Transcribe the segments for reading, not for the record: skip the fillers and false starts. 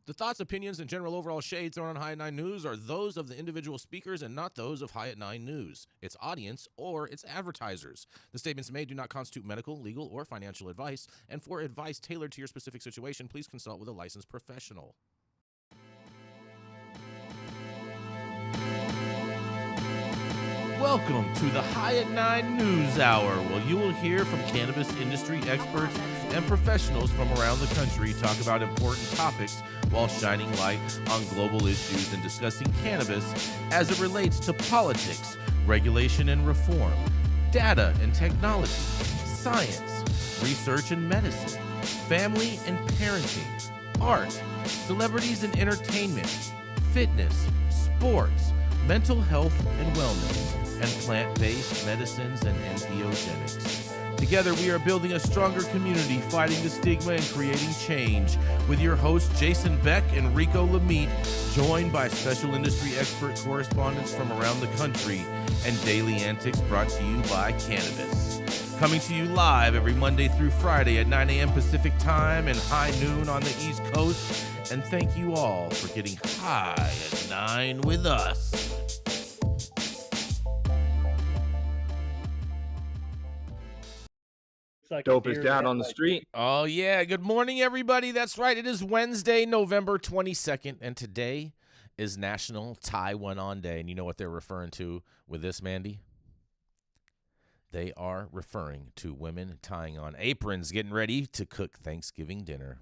The thoughts, opinions, and general overall shade thrown on High at 9 News are those of the individual speakers and not those of High at 9 News, its audience, or its advertisers. The statements made do not constitute medical, legal, or financial advice, and for advice tailored to your specific situation, please consult with a licensed professional. Welcome to the High at 9 News Hour, where you will hear from cannabis industry experts and professionals from around the country talk about important topics while shining light on global issues and discussing cannabis as it relates to politics, regulation and reform, data and technology, science, research and medicine, family and parenting, art, celebrities and entertainment, fitness, sports, mental health and wellness, and plant-based medicines and entheogenics. Together, we are building a stronger community, fighting the stigma and creating change. With your hosts, Jason Beck and Rico Lamitte, joined by special industry expert correspondents from around the country, and daily antics brought to you by Cannabis. Coming to you live every Monday through Friday at 9 a.m. Pacific Time and high noon on the East Coast. And thank you all for getting high at 9 with us. Dope is down on the street. Oh, yeah. Good morning, everybody. That's right. It is Wednesday, November 22nd, and today is National Tie One On Day. And you know what they're referring to with this, Mandy? They are referring to women tying on aprons, getting ready to cook Thanksgiving dinner.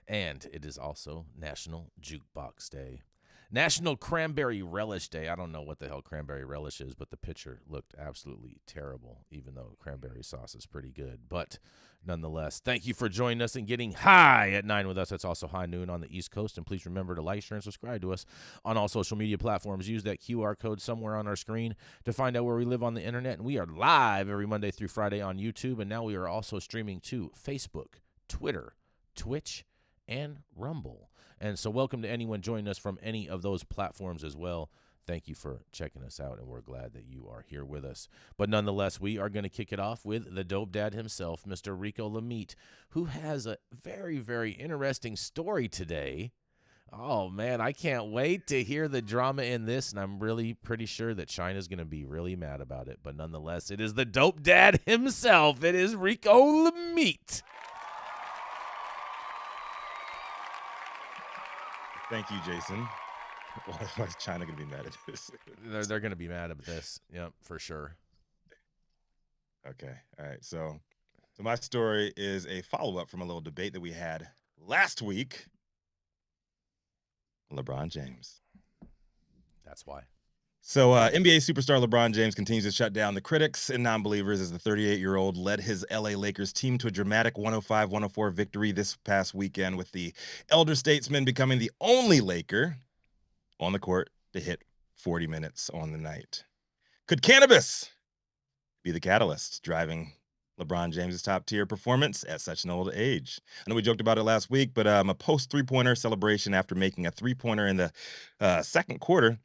And it is also National Jukebox Day. National Cranberry Relish Day. I don't know what the hell cranberry relish is, but the picture looked absolutely terrible, even though cranberry sauce is pretty good. But nonetheless, thank you for joining us and getting high at 9 with us. That's also high noon on the East Coast. And please remember to like, share, and subscribe to us on all social media platforms. Use that QR code somewhere on our screen to find out where we live on the internet. And we are live every Monday through Friday on YouTube. And now we are also streaming to Facebook, Twitter, Twitch, and Rumble. And so welcome to anyone joining us from any of those platforms as well. Thank you for checking us out, and we're glad that you are here with us. But nonetheless, we are going to kick it off with the dope dad himself, Mr. Rico Lamitte, who has a very, very interesting story today. Oh, man, I can't wait to hear the drama in this, and I'm really pretty sure that China's going to be really mad about it. But nonetheless, it is the dope dad himself. It is Rico Lamitte. Thank you, Jason. Why is China going to be mad at this? They're going to be mad at this. Yep, for sure. Okay. All right. So my story is a follow-up from a little debate that we had last week. LeBron James. That's why. So NBA superstar LeBron James continues to shut down the critics and non-believers as the 38-year-old led his LA Lakers team to a dramatic 105-104 victory this past weekend, with the elder statesman becoming the only Laker on the court to hit 40 minutes on the night. Could cannabis be the catalyst driving LeBron James' top-tier performance at such an old age? I know we joked about it last week, but a post-three-pointer celebration after making a three-pointer in the second quarter,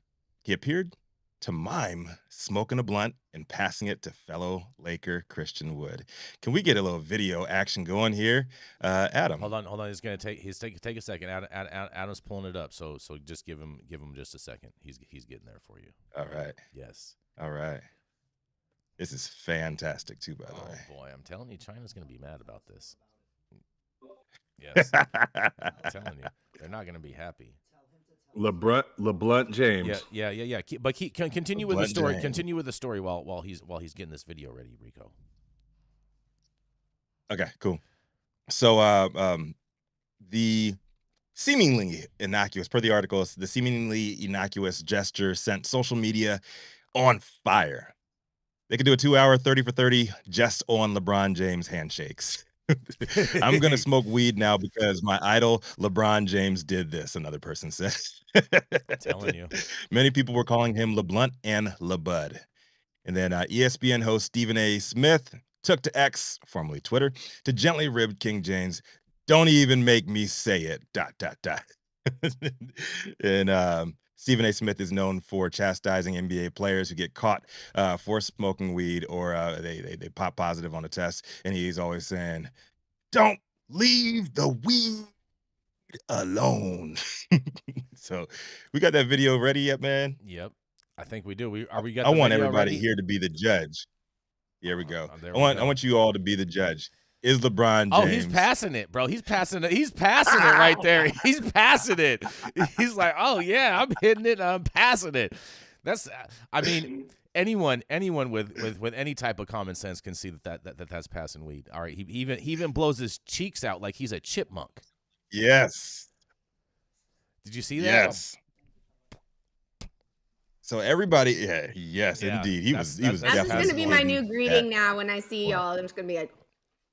he appeared to mime smoking a blunt and passing it to fellow Laker Christian Wood. Can we get a little video action going here, Adam? Hold on. He's gonna take a second. Adam's pulling it up. So just give him just a second. He's getting there for you. All right. Yes. All right. This is fantastic too, by the way. Oh boy, I'm telling you, China's gonna be mad about this. Yes, I'm telling you, they're not gonna be happy. LeBlunt James. Yeah. But continue with the story. Continue with the story while he's getting this video ready, Rico. Okay, cool. So the seemingly innocuous, per the articles, the seemingly innocuous gesture sent social media on fire. They could do a 2-hour 30 for 30 just on LeBron James handshakes. I'm going to smoke weed now because my idol LeBron James did this, another person said. I'm telling you. Many people were calling him LeBlunt and LeBud. And then ESPN host Stephen A. Smith took to X, formerly Twitter, to gently rib King James. Don't even make me say it, ... And Stephen A. Smith is known for chastising NBA players who get caught for smoking weed or they pop positive on a test. And he's always saying, don't leave the weed alone. So we got that video ready yet, man? Yep. I think we do. We got I the want video everybody ready? here to be the judge. Here we go. There I we want go. you all to be the judge. Is LeBron James? Oh, he's passing it, bro. He's passing it. He's passing it right there. He's passing it. He's like, oh yeah, I'm hitting it. I'm passing it. That's. I mean, anyone with any type of common sense can see that's passing weed. All right. He even blows his cheeks out like he's a chipmunk. Yes. Did you see that? Yes. So everybody, yes, indeed. He was That's just gonna be my new greeting now. When I see y'all, I'm just gonna be like,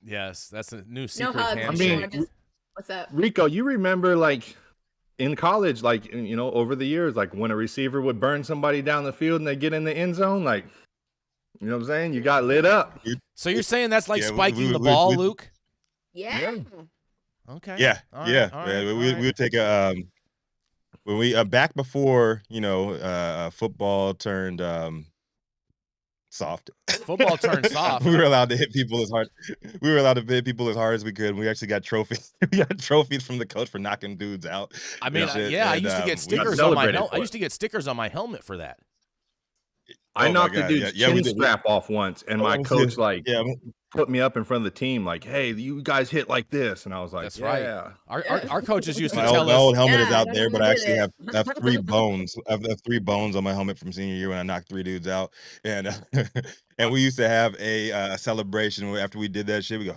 yes, that's a new secret no hugs. handshake. I mean, what's up, Rico? You remember like in college, like over the years, like when a receiver would burn somebody down the field and they get in the end zone, like you know what I'm saying? You got lit up. So you're saying that's like spiking the ball, Luke? Yeah. Okay. Yeah. All right, Yeah. all right, We would take a when we back before football turned soft. Football turned soft. We were allowed to hit people as hard. We were allowed to hit people as hard as we could. We actually got trophies. We got trophies from the coach for knocking dudes out. I mean, and, I used to get stickers on my helmet. I used to get stickers on my helmet for that. I knocked a dude's chin strap off once, and my coach put me up in front of the team, like, "Hey, you guys hit like this," and I was like, "That's right." Our coaches used to tell us. My old helmet is out there, but I actually have 3 bones. I have 3 bones on my helmet from senior year when I knocked 3 dudes out, and and we used to have a celebration after we did that shit. We go.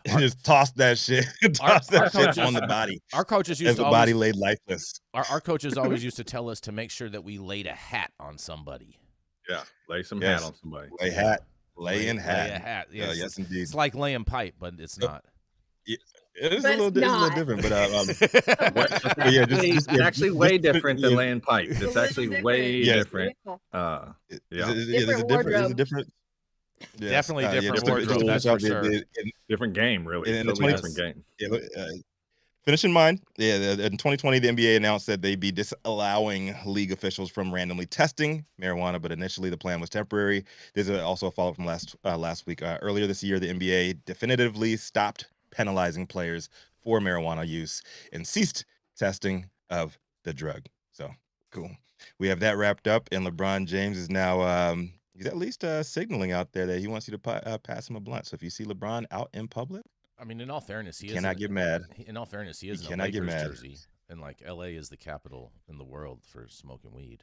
And just toss that shit, shit on the body. Our coaches used as the body laid lifeless. Our coaches always used to tell us to make sure that we laid a hat on somebody. Yeah, lay some hat on somebody. Lay hat. Lay a hat. Yes, yes, indeed. It's like laying pipe, but it's not. It is a little different, but yeah, it's actually way different than laying pipe. It's actually way different. There's a different. Yes. Definitely different wardrobe. That's for sure. Different game, really. Totally different game. Finish in mind, in 2020, the NBA announced that they'd be disallowing league officials from randomly testing marijuana, but initially the plan was temporary. There's also a follow-up from last week. Earlier this year, the NBA definitively stopped penalizing players for marijuana use and ceased testing of the drug. So, cool. We have that wrapped up, and LeBron James is now... he's at least signaling out there that he wants you to pass him a blunt. So if you see LeBron out in public, I mean, in all fairness, he cannot get mad. In all fairness, he is in a Lakers jersey, and like LA is the capital in the world for smoking weed.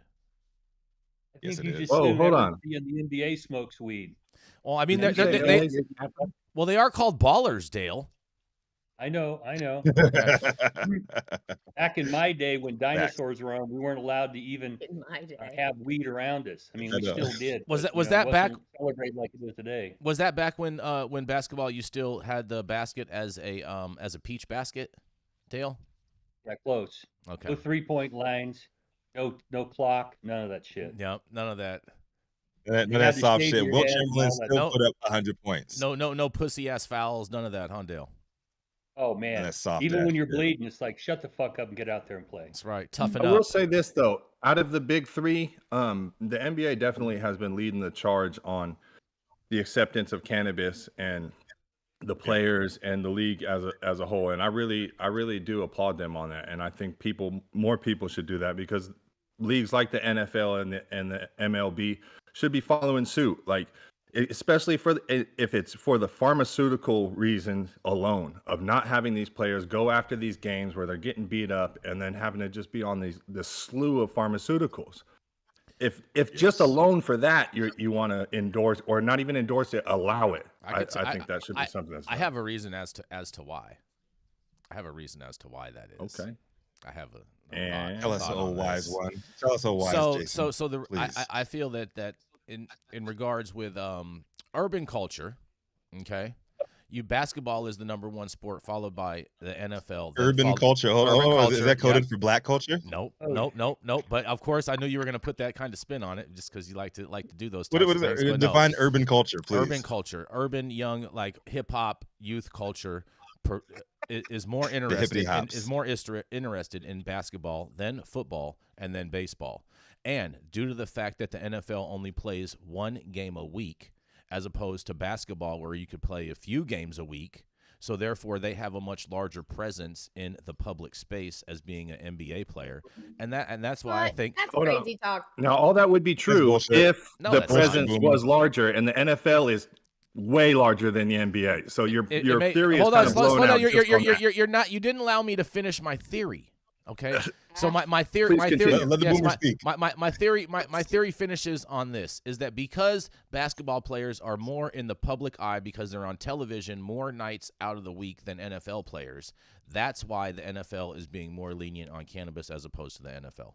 I think yes, it is. Oh, hold on. The NBA smokes weed. Well, I mean, they are called ballers, Dale. I know. Back in my day, when dinosaurs were on, we weren't allowed to even have weed around us. I mean, we still did. Was that back? Celebrate like it is today. Was that back when basketball you still had the basket as a peach basket, Dale? Yeah, close. Okay. No 3-point lines, no clock, none of that shit. Yep, none of that. That soft shit. Will Chamberlain still put up 100 points. No pussy ass fouls, none of that, huh, Dale? Oh man, even when you're bleeding, it's like shut the fuck up and get out there and play. That's right. Toughen up. I will say this though, out of the big 3, the NBA definitely has been leading the charge on the acceptance of cannabis and the players and the league as a whole. And I really do applaud them on that. And I think more people should do that, because leagues like the NFL and the MLB should be following suit. Like, especially if it's for the pharmaceutical reason alone of not having these players go after these games where they're getting beat up and then having to just be on this slew of pharmaceuticals. If just alone for that you want to endorse, or not even endorse it, allow it. I think that should be something that's done. I have a reason as to why. I have a reason as to why that is. Okay. I have a tell us, oh wise one. Tell us, oh wise Jason. So I feel that in regards with urban culture, okay, basketball is the #1 sport, followed by the NFL. Urban culture. Is that coded for black culture? Nope. But of course, I knew you were going to put that kind of spin on it, just because you like to do those. What is it? Define urban culture, please. Urban culture, urban young, like hip hop youth culture, is more interested in basketball than football and then baseball. And due to the fact that the NFL only plays 1 game a week, as opposed to basketball where you could play a few games a week, So therefore, they have a much larger presence in the public space as being an NBA player, and that's why I think That's crazy talk. Now, all that would be true bullshit. if No, the that's not. presence was larger, and the NFL is way larger than the NBA. So your theory is kind of blown out. You didn't allow me to finish my theory. Okay, so my theory finishes on this, is that because basketball players are more in the public eye because they're on television more nights out of the week than NFL players, that's why the NFL is being more lenient on cannabis as opposed to the NFL.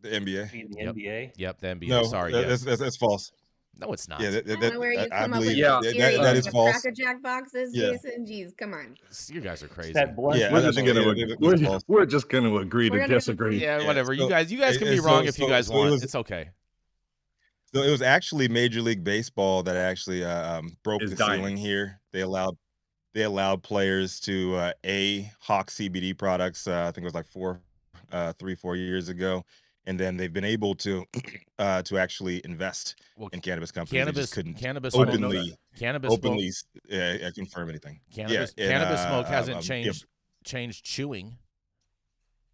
The NBA. The NBA. Yep, the NBA. No, Sorry, that's false. No, it's not. I don't know where you come up with that is false. Cracker Jack boxes, Jason. Jeez, come on. You guys are crazy. We're just gonna agree to disagree. Yeah, whatever. So, you guys can be wrong if you guys want. It's okay. So it was actually Major League Baseball that actually broke the ceiling here. They allowed players to hawk CBD products. I think it was like 3-4 years ago. And then they've been able to actually invest in cannabis companies. Cannabis openly confirm anything. Cannabis smoke hasn't changed chewing.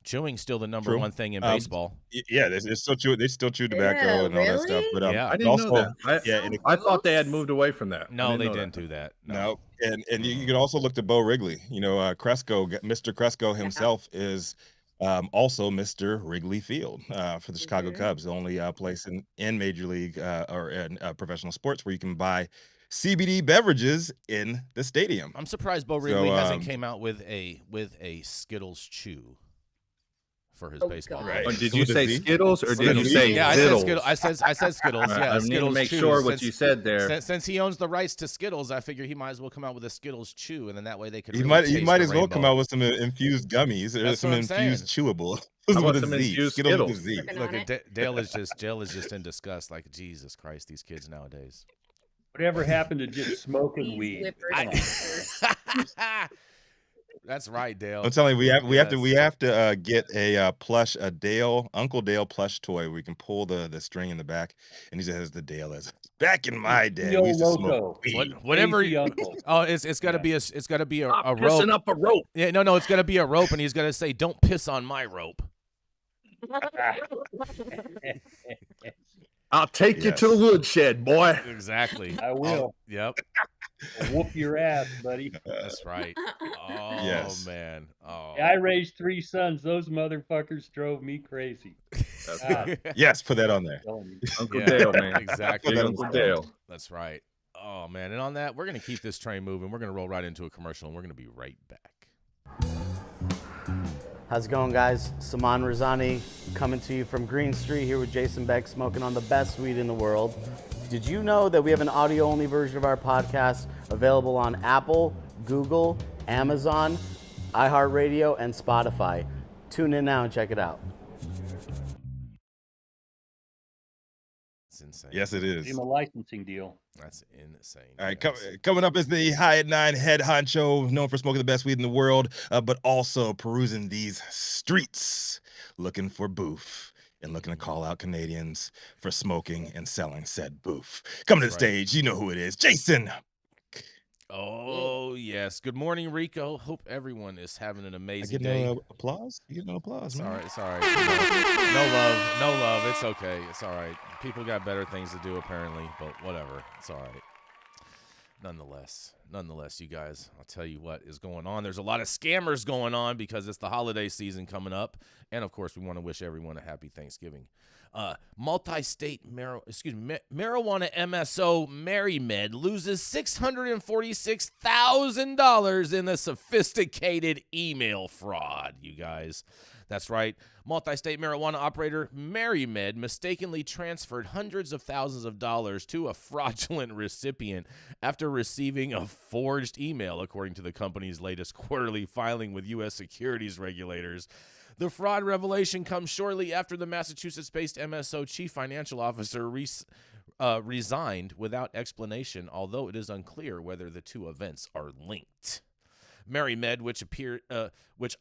Chewing's still the number one thing in baseball. Yeah, they still chew tobacco and all that stuff. But I didn't know that. I thought they had moved away from that. No, they didn't do that. No. And you can also look to Bo Wrigley. You know, Mr. Cresco himself is also Mr. Wrigley Field for the Chicago Cubs, the only place in Major League or in professional sports where you can buy CBD beverages in the stadium. I'm surprised Bo Wrigley hasn't came out with a Skittles chew for his baseball. Right. Did you say Skittles or did you say Skittles? I said Skittles. Yeah, I need to make sure what you said there. Since he owns the rights to Skittles, I figure he might as well come out with a Skittles chew, and then that way they could. He might as well come out with some infused gummies or some infused chewable. With some infused Skittles. Look, Dale is just in disgust. Like, Jesus Christ, these kids nowadays. Whatever happened to just smoking weed? That's right, Dale. I'm telling you, we have to get a plush, Uncle Dale plush toy where we can pull the string in the back, and he just has the Dale as back in my day. We used to smoke weed. Whatever. It's got to be a rope. Pissing up a rope. Yeah, no, it's got to be a rope, and he's got to say, "Don't piss on my rope." I'll take you to the woodshed, boy. Exactly. I will. Yep. I'll whoop your ass, buddy. That's right. Oh, yes. Man. Oh. I raised 3 sons. Those motherfuckers drove me crazy. Yes, put that on there. Uncle Dale, man. Exactly. Uncle Dale. That's right. Oh, man. And on that, we're going to keep this train moving. We're going to roll right into a commercial, and we're going to be right back. How's it going, guys? Saman Razani coming to you from Green Street here with Jason Beck, smoking on the best weed in the world. Did you know that we have an audio-only version of our podcast available on Apple, Google, Amazon, iHeartRadio, and Spotify? Tune in now and check it out. It's insane. Yes, it is. Give him a licensing deal. That's insane. All right, coming up is the High at 9 head honcho, known for smoking the best weed in the world, but also perusing these streets, looking for boof and looking to call out Canadians for smoking and selling said boof. Coming to the stage, you know who it is, Jason. Oh, yes. Good morning, Rico. Hope everyone is having an amazing day. No applause? You get no applause, man. It's all right. No love. It's okay. It's all right. People got better things to do, apparently, but whatever. It's all right. Nonetheless, you guys, I'll tell you what is going on. There's a lot of scammers going on because it's the holiday season coming up. And, of course, we want to wish everyone a happy Thanksgiving. Multi-state marijuana MSO MaryMed loses $646,000 in a sophisticated email fraud, you guys. That's right. Multi-state marijuana operator MaryMed mistakenly transferred hundreds of thousands of dollars to a fraudulent recipient after receiving a forged email, according to the company's latest quarterly filing with U.S. securities regulators. The fraud revelation comes shortly after the Massachusetts-based MSO chief financial officer resigned without explanation, although it is unclear whether the two events are linked. MariMed, which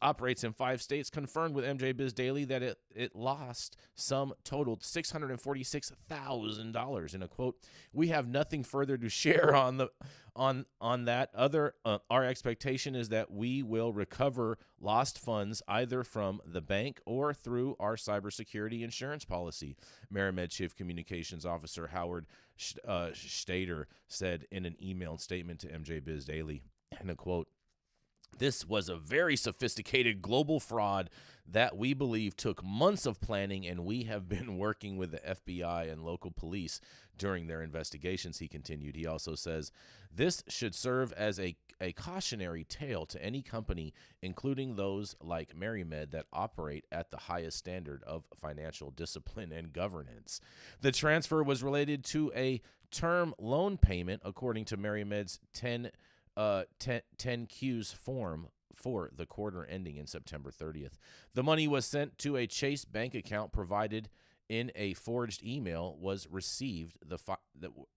operates in 5 states, confirmed with MJBizDaily that it lost some totaled $646,000. In a quote, "We have nothing further to share on that. Our expectation is that we will recover lost funds either from the bank or through our cybersecurity insurance policy," MariMed Chief Communications Officer Howard Stater said in an emailed statement to MJBizDaily. In a quote, "This was a very sophisticated global fraud that we believe took months of planning, and we have been working with the FBI and local police during their investigations," he continued. He also says, "This should serve as a cautionary tale to any company, including those like MariMed, that operate at the highest standard of financial discipline and governance." The transfer was related to a term loan payment, according to MariMed's 10Qs form for the quarter ending in September 30th. The money was sent to a Chase bank account provided in a forged email was received.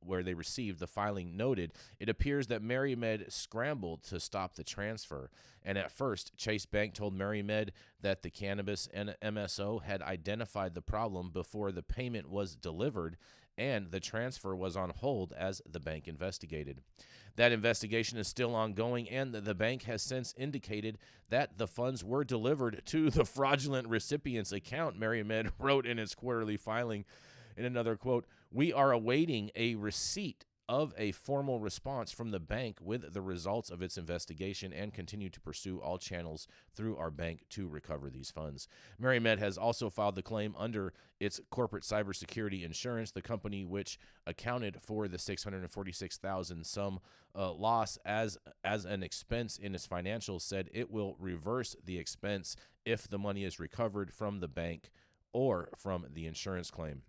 Where they received the filing noted, it appears that MariMed scrambled to stop the transfer, and at first Chase Bank told MariMed that the cannabis and MSO had identified the problem before the payment was delivered, and the transfer was on hold as the bank investigated. That investigation is still ongoing, and the bank has since indicated that the funds were delivered to the fraudulent recipient's account, MariMed wrote in its quarterly filing. In another quote, "We are awaiting a receipt of a formal response from the bank with the results of its investigation and continue to pursue all channels through our bank to recover these funds." MariMed has also filed the claim under its corporate cybersecurity insurance. The company, which accounted for the $646,000 sum loss as an expense in its financials, said it will reverse the expense if the money is recovered from the bank or from the insurance claim.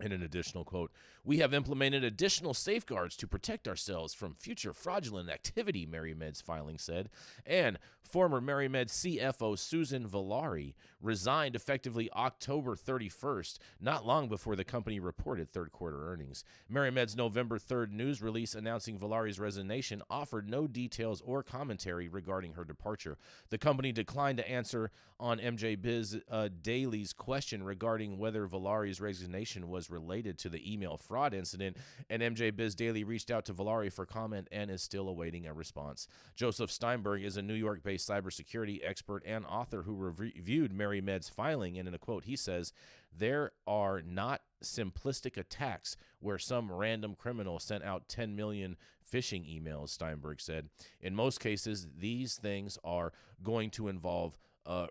In an additional quote, "We have implemented additional safeguards to protect ourselves from future fraudulent activity," MariMed's filing said. And former MariMed CFO Susan Villari resigned effectively October 31st, not long before the company reported third quarter earnings. MariMed's November 3rd news release announcing Villari's resignation offered no details or commentary regarding her departure. The company declined to answer on MJBizDaily's question regarding whether Villari's resignation was related to the email fraud incident, and MJBizDaily reached out to Villari for comment and is still awaiting a response. Joseph Steinberg is a New York-based cybersecurity expert and author who reviewed MariMed's filing, and in a quote, he says, "There are not simplistic attacks where some random criminal sent out 10 million phishing emails," Steinberg said. "In most cases, these things are going to involve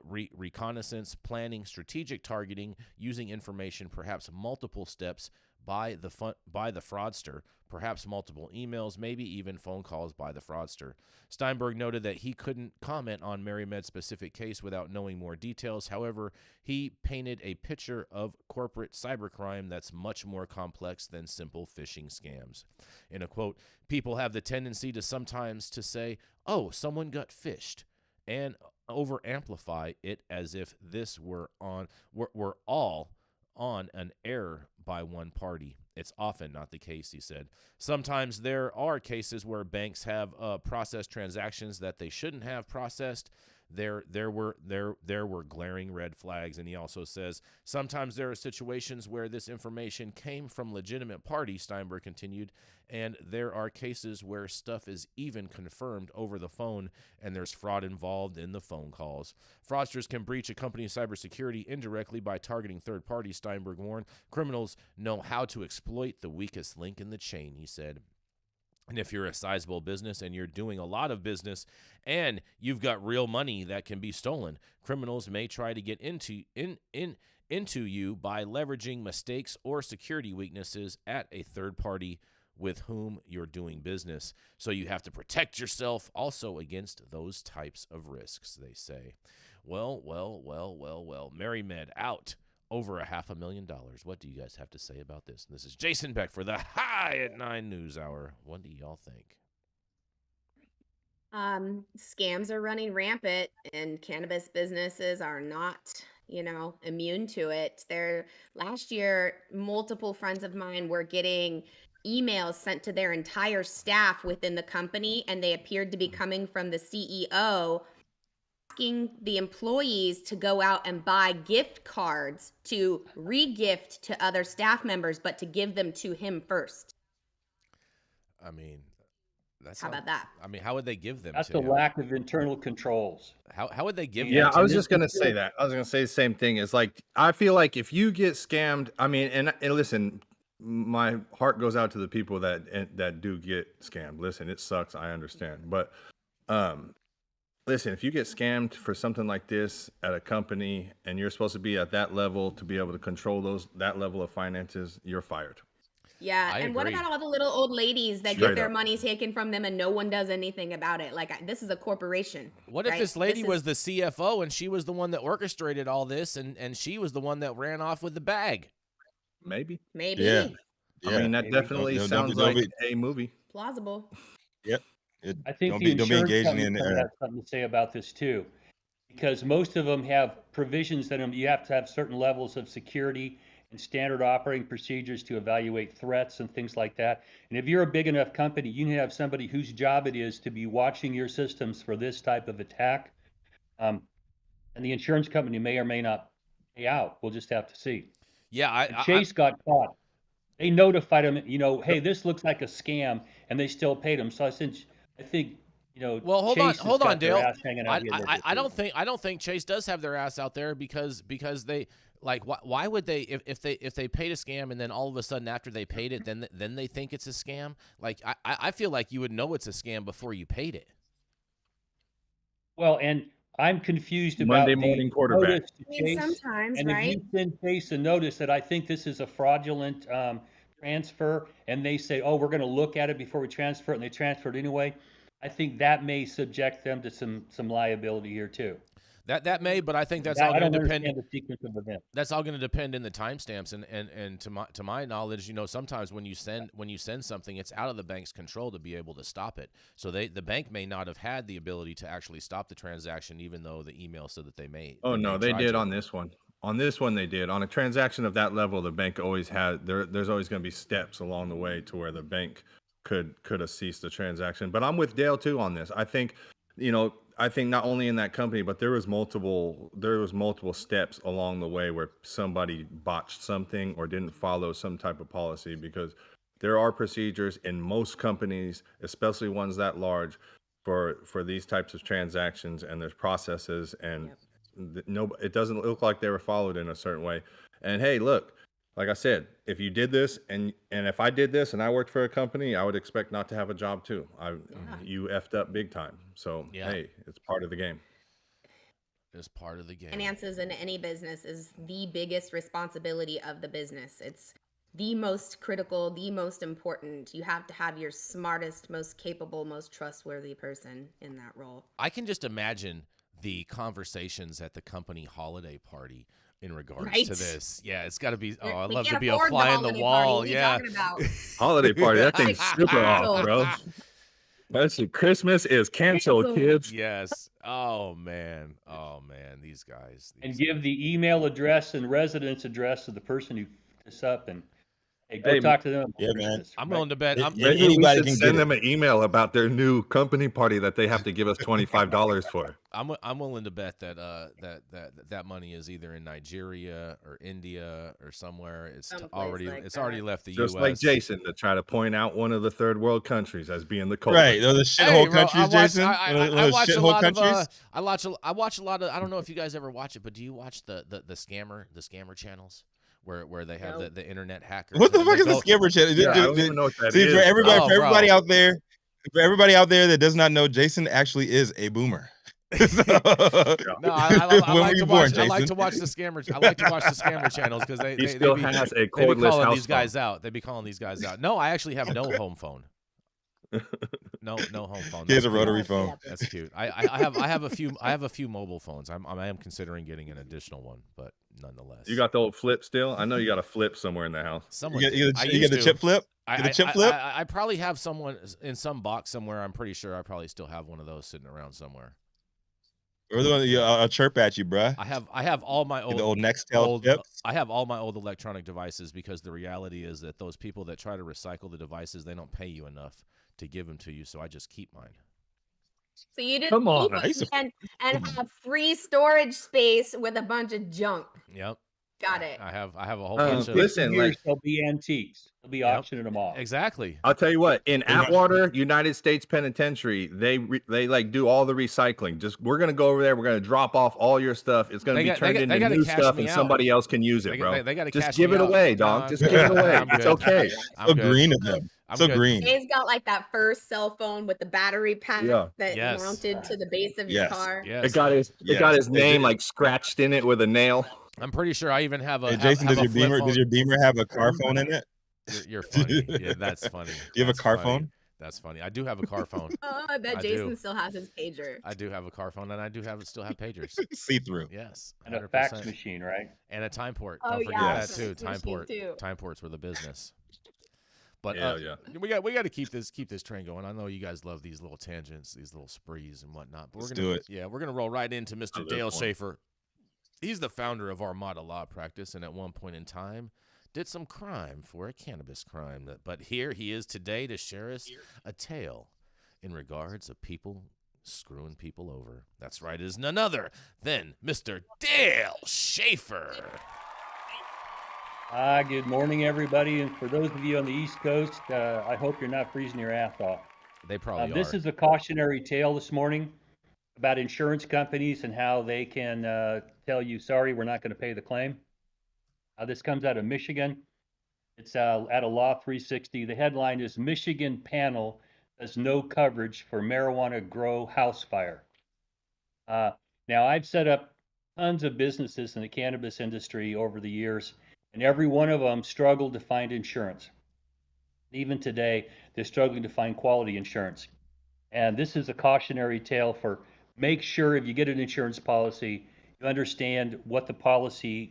reconnaissance, planning, strategic targeting, using information, perhaps multiple steps by the fraudster, perhaps multiple emails, maybe even phone calls by the fraudster." Steinberg noted that he couldn't comment on MariMed's specific case without knowing more details. However, he painted a picture of corporate cybercrime that's much more complex than simple phishing scams. In a quote, "People have the tendency to sometimes to say, 'Oh, someone got phished,' and over-amplify it as if this were all on an error by one party. It's often not the case," he said. "Sometimes there are cases where banks have processed transactions that they shouldn't have processed. There were glaring red flags," and he also says, "Sometimes there are situations where this information came from legitimate parties," Steinberg continued, "and there are cases where stuff is even confirmed over the phone and there's fraud involved in the phone calls. Fraudsters can breach a company's cybersecurity indirectly by targeting third parties," Steinberg warned. "Criminals know how to exploit the weakest link in the chain," he said. "And if you're a sizable business and you're doing a lot of business and you've got real money that can be stolen, criminals may try to get into you by leveraging mistakes or security weaknesses at a third party with whom you're doing business. So you have to protect yourself also against those types of risks," they say. Well, MariMed out over $500,000. What do you guys have to say about this? This is Jason Beck for the High at 9 News Hour. What do y'all think? Scams are running rampant, and cannabis businesses are not, immune to it. Last year, multiple friends of mine were getting emails sent to their entire staff within the company, and they appeared to be coming from the CEO, asking the employees to go out and buy gift cards to re-gift to other staff members, but to give them to him first. I mean, that's How about that? I mean, how would they give them That's to a him? lack of internal controls. How would they give Yeah, them to I was him? just gonna say that. I was gonna say the same thing. It's like I feel like if you get scammed, I mean, and listen, my heart goes out to the people that do get scammed. Listen, it sucks. I understand, but listen, if you get scammed for something like this at a company and you're supposed to be at that level to be able to control that level of finances, you're fired. Yeah, I and what agree. about all the little old ladies that Straight get their up. money taken from them and no one does anything about it? Like, this is a corporation. What if right? this lady This was the CFO and she was the one that orchestrated all this and she was the one that ran off with the bag? Maybe. Maybe Yeah. I mean, that Maybe. definitely Don't sounds be- like a movie. plausible. Yep. I think Don't the be insurance engaging companies in probably have something to say about this too, because most of them have provisions in them. You have to have certain levels of security and standard operating procedures to evaluate threats and things like that. And if you're a big enough company, you can have somebody whose job it is to be watching your systems for this type of attack. And the insurance company may or may not pay out. We'll just have to see. Yeah, And Chase got caught. They notified him, hey, this looks like a scam, and they still paid him. So I think, well, hold Chase on, has got their Dale. ass hanging out here. I don't think Chase does have their ass out there because they like why would they if they paid a scam and then all of a sudden after they paid it then they think it's a scam? Like I feel like you would know it's a scam before you paid it. Well, and I'm confused about Monday morning quarterback. notice to I mean, Chase. sometimes, And right? if you send Chase a notice that I think this is a fraudulent transfer, and they say, oh, we're going to look at it before we transfer it, and they transfer it anyway, I think that may subject them to some liability here too. That may, but I think that's I all going don't to depend. understand the sequence of events. That's all going to depend in the timestamps and to my knowledge, sometimes when you send something, it's out of the bank's control to be able to stop it. So the bank may not have had the ability to actually stop the transaction, even though the email said that they may. Oh no, they tried did to. on this one. On this one, they did. On a transaction of that level, the bank always had there's always going to be steps along the way to where the bank could have ceased the transaction. But I'm with Dale too on this. I think, I think not only in that company, but there was multiple steps along the way where somebody botched something or didn't follow some type of policy, because there are procedures in most companies, especially ones that large, for these types of transactions, and there's processes, and it doesn't look like they were followed in a certain way. And hey, look, like I said, if you did this and if I did this and I worked for a company, I would expect not to have a job too. You effed up big time. So hey, it's part of the game. It's part of the game. Finances in any business is the biggest responsibility of the business. It's the most critical, the most important. You have to have your smartest, most capable, most trustworthy person in that role. I can just imagine the conversations at the company holiday party in regards to this. Yeah, it's got to be. Oh, I'd love to be a fly on the wall. Yeah, holiday party. That thing's super off, bro. That's Christmas is canceled, kids. Yes. Oh man. These guys. And give the email address and residence address of the person who put this up, and go talk to them. Yeah, man. I'm willing to bet. Maybe anybody can send them an email about their new company party that they have to give us $25 for. I'm willing to bet that that money is either in Nigeria or India or somewhere. It's already left the U.S. Just like Jason to try to point out one of the third world countries as being the culprit. Right, those are shithole countries, Jason. I watch a lot of. I watch a lot of. I don't know if you guys ever watch it, but do you watch the scammer channels? Where they have the internet hackers. What the fuck is the scammer channel? Yeah, I don't even know what that is. For everybody out there that does not know, Jason actually is a boomer. No, I like to watch the scammer. I like to watch the scammer channels because they still has a cordless house these guys out. They be calling these guys out. No, I actually have no home phone. No home phone. He has a rotary phone. That's cute. I have a few mobile phones. I am considering getting an additional one, but nonetheless. You got the old flip still? I know you got a flip somewhere in the house. You get the chip flip? I probably have someone in some box somewhere. I'm pretty sure I probably still have one of those sitting around somewhere. We're the one I'll chirp at you, bruh. I have all my The old Nextel old chips. I have all my old electronic devices because the reality is that those people that try to recycle the devices, they don't pay you enough to give them to you, so I just keep mine. So you just Come on. keep it and have free storage space with a bunch of junk. Yep. Got it. I have a whole bunch of listen, years, like, they'll be antiques. They'll be auctioning them off. Exactly. I'll tell you what, in Atwater, United States Penitentiary, they like do all the recycling. Just we're gonna go over there. We're gonna drop off all your stuff. It's gonna be turned into gotta new cash stuff, me and out. somebody else can use it, bro. They gotta Just cash give me it out. away, No, dog. I'm Just good. give it away. I'm It's good. okay. I'm So good. green of them. I'm So good. green. Jay's got like that first cell phone with the battery pack that Yes. mounted to the base of your Yes. car. Yes. It got his name like scratched in it with a nail. I'm pretty sure I even have a Hey, Jason, have does a flip phone. your Beamer have a car phone in it? You're funny. Yeah, that's funny. Do you have a That's car funny. phone? That's funny. I do have a car phone. Oh, I bet I Jason do. still has his pager. I do have a car phone, and I do still have pagers. See through. Yes, And a 100%. fax machine, right? And a time port. Oh, Don't forget yeah, that too. fax Time machine, port. too. Time ports were the business. But Yeah. we got to keep this train going. I know you guys love these little tangents, these little sprees and whatnot. But Let's we're gonna do it. Yeah, we're gonna roll right into I Mr. live Dale for 'em. Schafer. He's the founder of Armada Law Practice, and at one point in time did some crime for a cannabis crime. But here he is today to share us a tale in regards of people screwing people over. That's right, it is none other than Mr. Dale Schafer. Good morning, everybody. And for those of you on the East Coast, I hope you're not freezing your ass off. They probably This are. is a cautionary tale this morning about insurance companies and how they can tell you, sorry, we're not going to pay the claim. This comes out of Michigan. It's out of Law 360. The headline is Michigan Panel Has No Coverage for Marijuana Grow House Fire. Now, I've set up tons of businesses in the cannabis industry over the years, and every one of them struggled to find insurance. Even today, they're struggling to find quality insurance. And this is a cautionary tale for make sure if you get an insurance policy, you understand what the policy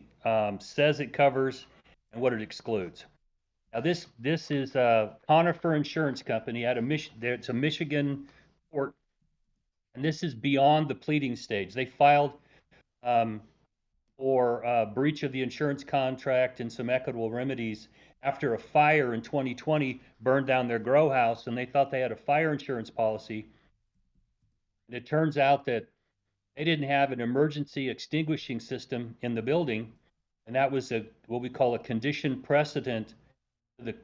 says it covers and what it excludes. Now, this is Conifer Insurance Company out of Michigan. It's a Michigan court, and this is beyond the pleading stage. They filed for breach of the insurance contract and some equitable remedies after a fire in 2020 burned down their grow house, and they thought they had a fire insurance policy. And it turns out that they didn't have an emergency extinguishing system in the building, and that was what we call a condition precedent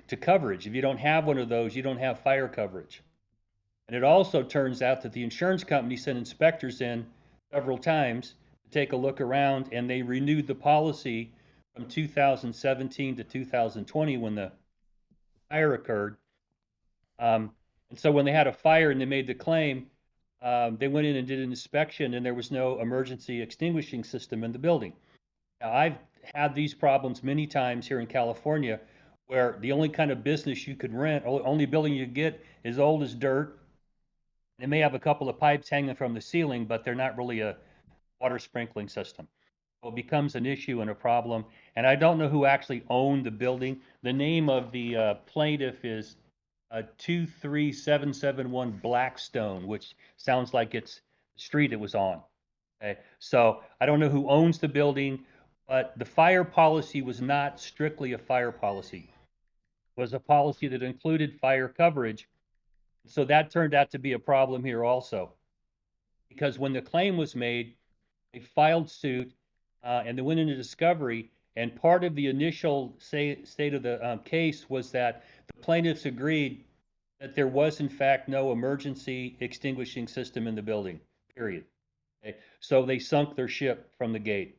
to coverage. If you don't have one of those, you don't have fire coverage. And it also turns out that the insurance company sent inspectors in several times to take a look around, and they renewed the policy from 2017 to 2020 when the fire occurred. And so when they had a fire and they made the claim, they went in and did an inspection, and there was no emergency extinguishing system in the building. Now, I've had these problems many times here in California, where the only kind of business you could rent, only building you get is old as dirt. They may have a couple of pipes hanging from the ceiling, but they're not really a water sprinkling system. So it becomes an issue and a problem. And I don't know who actually owned the building. The name of the plaintiff is 23771 Blackstone, which sounds like it's the street it was on. Okay, so I don't know who owns the building, but the fire policy was not strictly a fire policy. It was a policy that included fire coverage. So that turned out to be a problem here also, because when the claim was made, they filed suit and they went into discovery. And part of the initial state of the case was that the plaintiffs agreed that there was, in fact, no emergency extinguishing system in the building, period. Okay? So they sunk their ship from the gate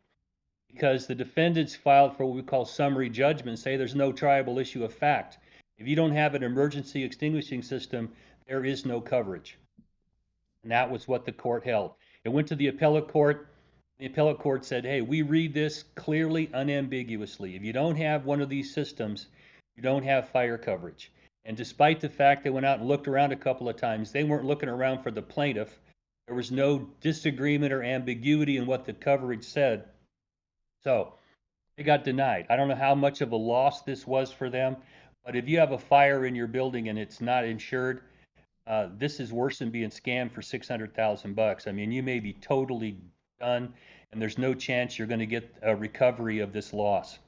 because the defendants filed for what we call summary judgment, say there's no triable issue of fact. If you don't have an emergency extinguishing system, there is no coverage. And that was what the court held. It went to the appellate court. The appellate court said, hey, we read this clearly, unambiguously. If you don't have one of these systems, you don't have fire coverage. And despite the fact they went out and looked around a couple of times, they weren't looking around for the plaintiff. There was no disagreement or ambiguity in what the coverage said. So they got denied. I don't know how much of a loss this was for them, but if you have a fire in your building and it's not insured, this is worse than being scammed for $600,000. I mean, you may be totally done, and there's no chance you're going to get a recovery of this loss.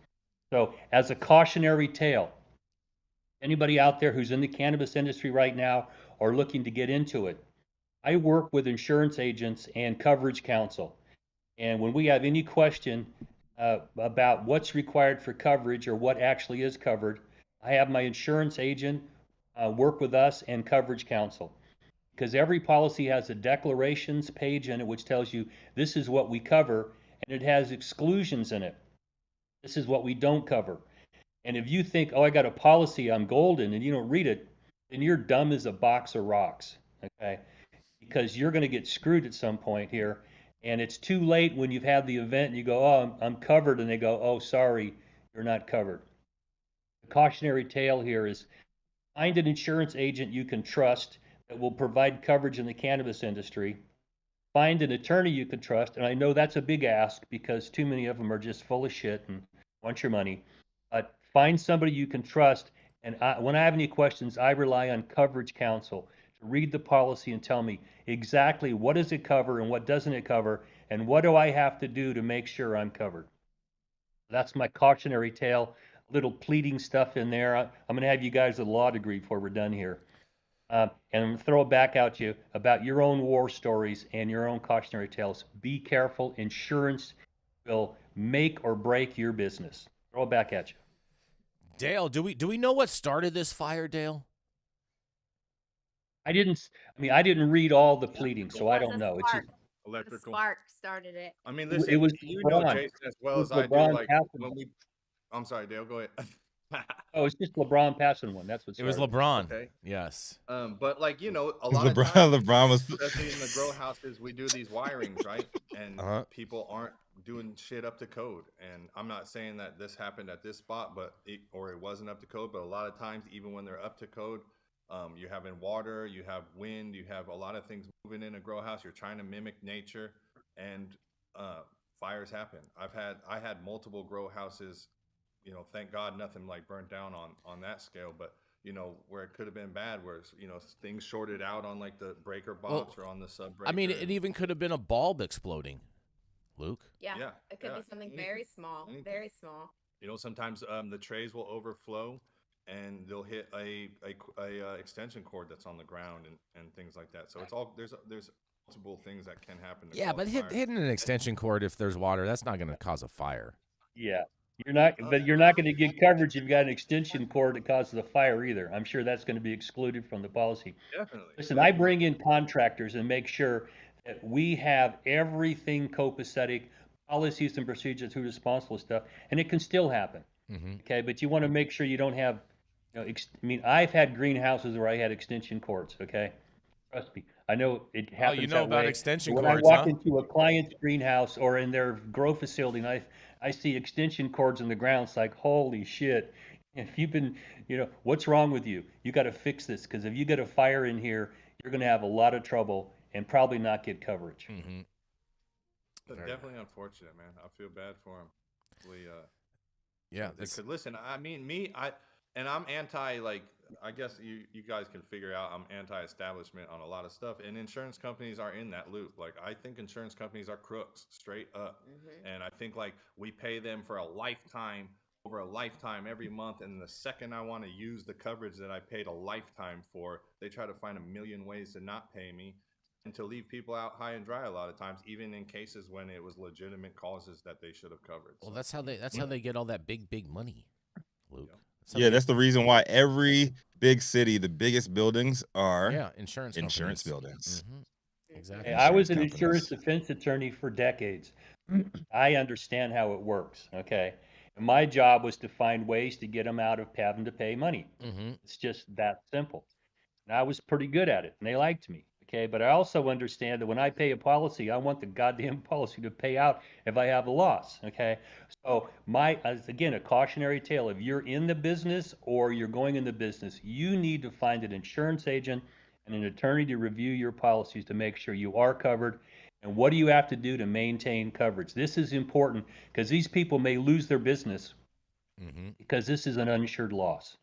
So, as a cautionary tale, anybody out there who's in the cannabis industry right now or looking to get into it, I work with insurance agents and coverage counsel. And when we have any question about what's required for coverage or what actually is covered, I have my insurance agent work with us and coverage counsel. Because every policy has a declarations page in it which tells you this is what we cover, and it has exclusions in it. This is what we don't cover. And if you think, oh, I got a policy, I'm golden, and you don't read it, then you're dumb as a box of rocks, okay? Because you're going to get screwed at some point here. And it's too late when you've had the event and you go, oh, I'm covered. And they go, oh, sorry, you're not covered. The cautionary tale here is find an insurance agent you can trust that will provide coverage in the cannabis industry. Find an attorney you can trust. And I know that's a big ask because too many of them are just full of shit and want your money. But find somebody you can trust. And when I have any questions, I rely on coverage counsel to read the policy and tell me exactly what does it cover and what doesn't it cover, and what do I have to do to make sure I'm covered. That's my cautionary tale, little pleading stuff in there. I'm going to have you guys with a law degree before we're done here. And I'm going to throw it back at you about your own war stories and your own cautionary tales. Be careful. Insurance will make or break your business. Throw it back at you. Dale, do we know what started this fire, Dale? I didn't read all the pleading, so I don't know. It's just The Electrical. spark started it. I mean, listen, it was you know LeBron. Jason as well It as was I do. LeBron Like passing when one. we, I'm sorry, Dale, go ahead. Oh, it's just LeBron passing one. That's what It was started LeBron. Okay. Yes. But like, you know, a lot of times, LeBron was especially in the grow houses, we do these wirings, right? And Uh-huh. people aren't doing shit up to code. And I'm not saying that this happened at this spot, but it wasn't up to code. But a lot of times, even when they're up to code, you're having water, you have wind, you have a lot of things moving in a grow house. You're trying to mimic nature, and fires happen. I had multiple grow houses. You know, thank God nothing like burnt down on that scale, but you know, where it could have been bad, where you know things shorted out on like the breaker box or on the sub breaker. I mean, it even could have been a bulb exploding, Luke. Yeah. It could yeah, be something anything, very small. anything. Very small. You know, sometimes the trays will overflow, and they'll hit a extension cord that's on the ground and things like that. So it's all there's multiple things that can happen. To Yeah, cause but fire. hitting an extension cord if there's water, that's not going to cause a fire. Yeah. You're not going to get coverage if you've got an extension cord that causes a fire either. I'm sure that's going to be excluded from the policy. Definitely. Listen, I bring in contractors and make sure that we have everything copacetic, policies and procedures, who's responsible stuff, and it can still happen. Mm-hmm. Okay, but you want to make sure you don't have, you know, I've had greenhouses where I had extension cords. Okay, trust me, I know it happens. you know that about way. extension When cords, I walk huh? into a client's greenhouse or in their grow facility, and I see extension cords in the ground. It's like, holy shit! If you've been, you know, what's wrong with you? You got to fix this, because if you get a fire in here, you're going to have a lot of trouble and probably not get coverage. Mm-hmm. But definitely unfortunate, man. I feel bad for him. Yeah. Because listen, I mean, I'm anti, like, I guess you guys can figure out I'm anti-establishment on a lot of stuff, and insurance companies are in that loop. Like, I think insurance companies are crooks straight up, and I think like we pay them for a lifetime, over a lifetime every month, and the second I want to use the coverage that I paid a lifetime for, they try to find a million ways to not pay me and to leave people out high and dry a lot of times, even in cases when it was legitimate causes that they should have covered. Well, that's how they get all that big money, Luke. Yeah, that's the reason why every big city, the biggest buildings are insurance buildings. Mm-hmm. Exactly. Hey, I was an Insurance insurance companies. defense attorney for decades. I understand how it works. Okay, and my job was to find ways to get them out of having to pay money. Mm-hmm. It's just that simple. And I was pretty good at it, and they liked me. Okay, but I also understand that when I pay a policy, I want the goddamn policy to pay out if I have a loss. Okay, so again, a cautionary tale: if you're in the business or you're going in the business, you need to find an insurance agent and an attorney to review your policies to make sure you are covered. And what do you have to do to maintain coverage? This is important because these people may lose their business because this is an uninsured loss.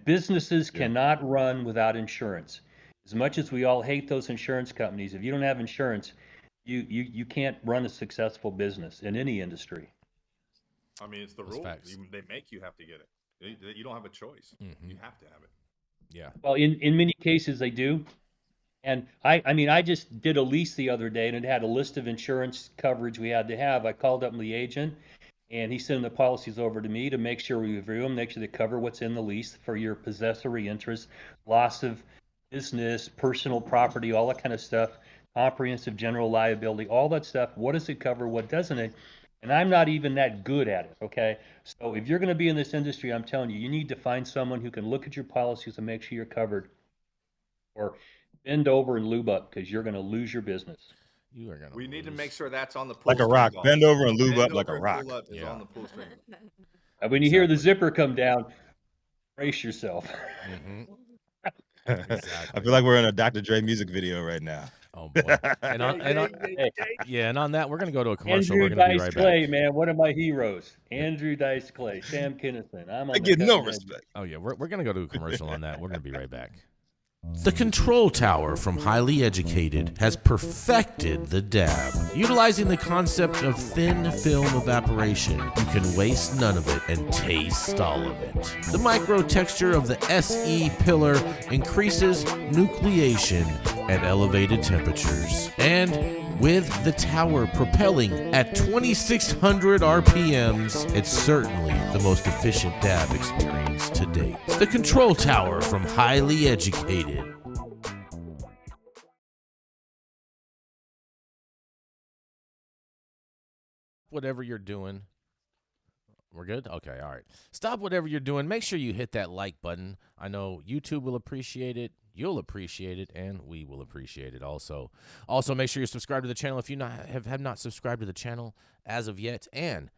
Businesses cannot run without insurance. As much as we all hate those insurance companies, if you don't have insurance, you can't run a successful business in any industry. I mean, it's the That's rule. facts. They make you have to get it. You don't have a choice. You have to have it. Yeah. Well, in many cases they do. And I mean, I just did a lease the other day, and it had a list of insurance coverage we had to have. I called up the agent, and he sent the policies over to me to make sure we review them, make sure they cover what's in the lease for your possessory interest, loss of business, personal property, all that kind of stuff, comprehensive general liability, all that stuff. What does it cover? What doesn't it? And I'm not even that good at it, okay? So if you're going to be in this industry, I'm telling you, you need to find someone who can look at your policies and make sure you're covered. Or bend over and lube up, because you're going to lose your business. You are gonna. We need to lose. make sure that's on the pull Like a string rock. ball. Bend over and lube Bend up like a over and rock. pull up is Yeah. on the pull string. And when you hear the Exactly. zipper come down, brace yourself. Mhm. I Exactly. feel like we're in a Dr. Dre music video right now. Oh boy. And on that, we're gonna go to a commercial. Andrew We're gonna be Dice right Clay, back. man, one of my heroes. Andrew Dice Clay, Sam Kinison. I'm on I the get no cutting edge. respect. Oh yeah, we're gonna go to a commercial on that. We're gonna be right back. The Control Tower from Highly Educated has perfected the dab. Utilizing the concept of thin film evaporation, you can waste none of it and taste all of it. The micro texture of the SE pillar increases nucleation at elevated temperatures. And with the tower propelling at 2,600 RPMs, it's certainly the most efficient dab experience to date. The Control Tower from Highly Educated. Whatever you're doing. We're good? Okay, all right. Stop whatever you're doing. Make sure you hit that like button. I know YouTube will appreciate it. You'll appreciate it, and we will appreciate it also. Also, make sure you're subscribed to the channel if you have not subscribed to the channel as of yet. And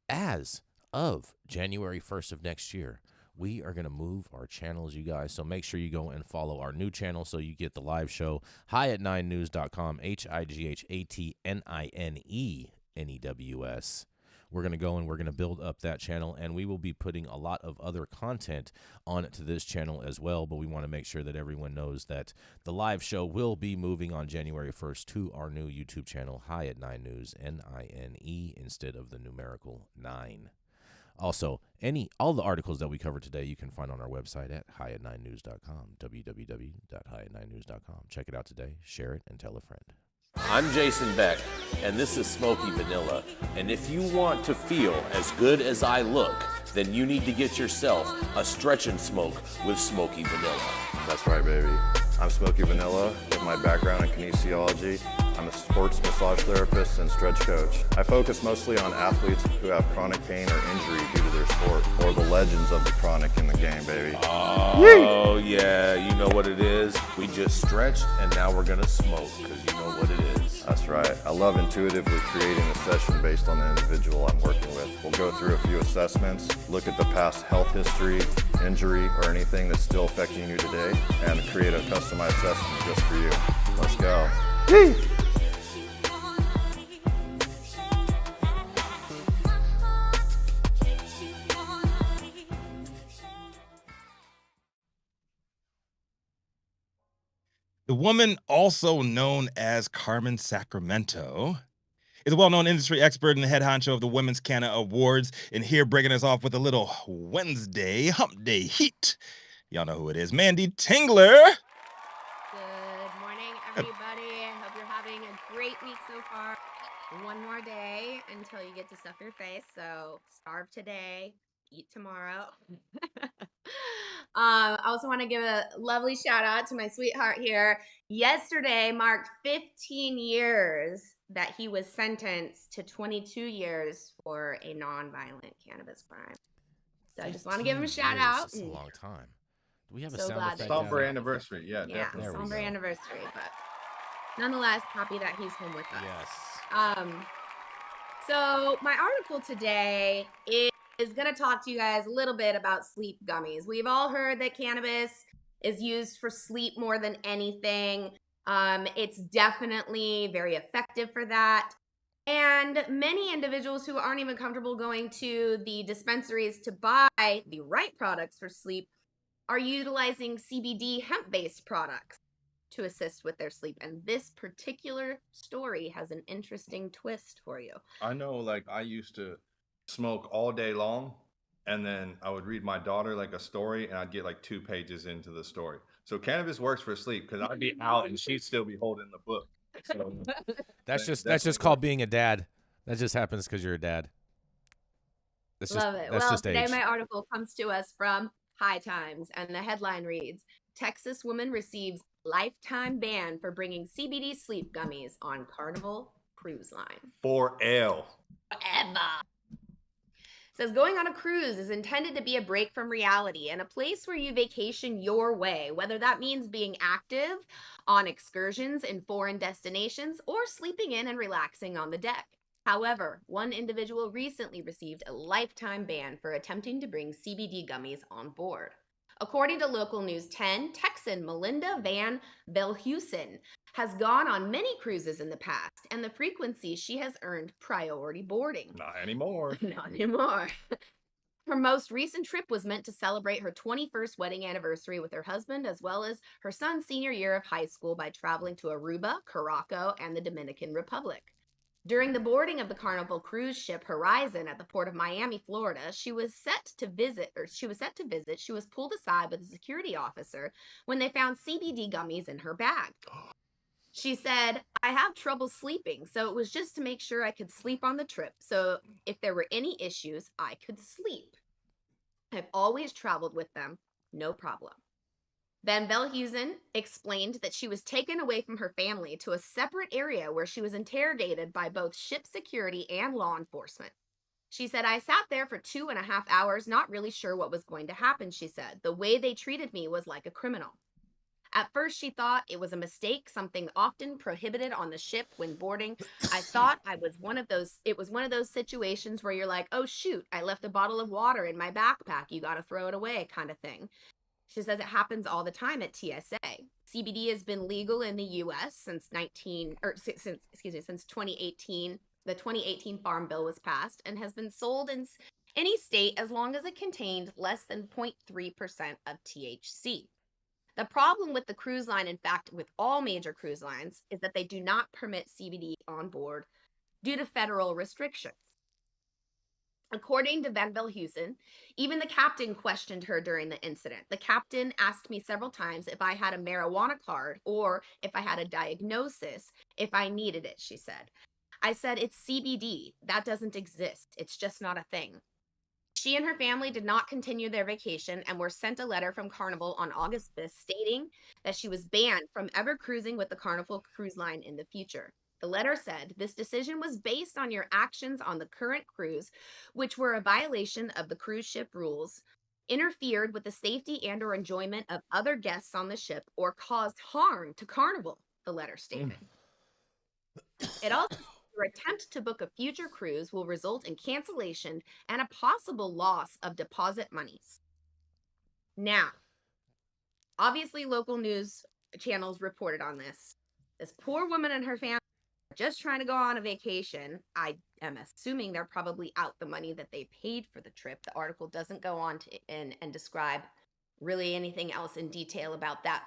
as of January 1st of next year, we are going to move our channels, you guys. So make sure you go and follow our new channel so you get the live show, higatninenews.com, HIGH8TNINENEWS. We're going to go and we're going to build up that channel, and we will be putting a lot of other content on to this channel as well, but we want to make sure that everyone knows that the live show will be moving on January 1st to our new YouTube channel, High at 9 News, N-I-N-E, instead of the numerical 9. Also, all the articles that we covered today you can find on our website at higat9news.com, www.higat9news.com. Check it out today, share it, and tell a friend. I'm Jason Beck, and this is Smokey Vanilla. And if you want to feel as good as I look, then you need to get yourself a stretch and smoke with Smokey Vanilla. That's right, baby. I'm Smokey Vanilla. With my background in kinesiology, I'm a sports massage therapist and stretch coach. I focus mostly on athletes who have chronic pain or injury due to their sport, or the legends of the chronic in the game, baby. Oh, yeah, you know what it is. We just stretched, and now we're going to smoke, because you know what it is. That's right. I love intuitively creating a session based on the individual I'm working with. We'll go through a few assessments, look at the past health history, injury, or anything that's still affecting you today, and create a customized session just for you. Let's go. The woman, also known as Carmen Sacramento, is a well-known industry expert and the head honcho of the Women's Canna Awards. And here, breaking us off with a little Wednesday hump day heat. Y'all know who it is, Mandy Tingler. Good morning, everybody. I hope you're having a great week so far. One more day until you get to stuff your face. So starve today, eat tomorrow. I also want to give a lovely shout out to my sweetheart here. Yesterday marked 15 years that he was sentenced to 22 years for a nonviolent cannabis crime. So I just want to give him a shout out. That's a long time. Do we have a So sound glad effect? that down Somber there? anniversary. Yeah, Yeah, definitely. There we somber go. anniversary, but nonetheless, happy that he's home with us. Yes. So my article today is going to talk to you guys a little bit about sleep gummies. We've all heard that cannabis is used for sleep more than anything. It's definitely very effective for that. And many individuals who aren't even comfortable going to the dispensaries to buy the right products for sleep are utilizing CBD hemp-based products. to assist with their sleep. And this particular story has an interesting twist for you. I know, like, I used to smoke all day long, and then I would read my daughter like a story, and I'd get like 2 pages into the story. So cannabis works for sleep, because I'd be out and she'd still be holding the book. So That's just called being a dad. That just happens because you're a dad. Love it. That's Well, just today age. my article comes to us from High Times, and the headline reads, Texas woman receives lifetime ban for bringing CBD sleep gummies on Carnival cruise line. For L. Forever. Says going on a cruise is intended to be a break from reality and a place where you vacation your way, whether that means being active on excursions in foreign destinations or sleeping in and relaxing on the deck. However, one individual recently received a lifetime ban for attempting to bring CBD gummies on board. According to local news 10, Texan Melinda Van Belhusen has gone on many cruises in the past, and the frequency she has earned priority boarding. Not anymore. Not anymore. Her most recent trip was meant to celebrate her 21st wedding anniversary with her husband, as well as her son's senior year of high school by traveling to Aruba, Curaçao, and the Dominican Republic. During the boarding of the Carnival cruise ship Horizon at the port of Miami, Florida, she was pulled aside with a security officer when they found CBD gummies in her bag. She said, I have trouble sleeping, so it was just to make sure I could sleep on the trip. So if there were any issues, I could sleep. I've always traveled with them, no problem. Van Belhusen explained that she was taken away from her family to a separate area where she was interrogated by both ship security and law enforcement. She said, I sat there for 2.5 hours, not really sure what was going to happen, she said. The way they treated me was like a criminal. At first, she thought it was a mistake, something often prohibited on the ship when boarding. I thought it was one of those situations where you're like, oh, shoot, I left a bottle of water in my backpack. You got to throw it away kind of thing. She says it happens all the time at TSA. CBD has been legal in the U.S. since 2018. The 2018 Farm Bill was passed and has been sold in any state as long as it contained less than 0.3% of THC. The problem with the cruise line, in fact, with all major cruise lines, is that they do not permit CBD on board due to federal restrictions. According to Van Belhusen, even the captain questioned her during the incident. The captain asked me several times if I had a marijuana card or if I had a diagnosis, if I needed it, she said. I said, it's CBD. That doesn't exist. It's just not a thing. She and her family did not continue their vacation and were sent a letter from Carnival on August 5th stating that she was banned from ever cruising with the Carnival cruise line in the future. The letter said, this decision was based on your actions on the current cruise, which were a violation of the cruise ship rules, interfered with the safety and or enjoyment of other guests on the ship, or caused harm to Carnival, the letter stated. It also said your attempt to book a future cruise will result in cancellation and a possible loss of deposit monies. Now, obviously local news channels reported on this. This poor woman and her family just trying to go on a vacation. I am assuming they're probably out the money that they paid for the trip. The article doesn't go on to and describe really anything else in detail about that.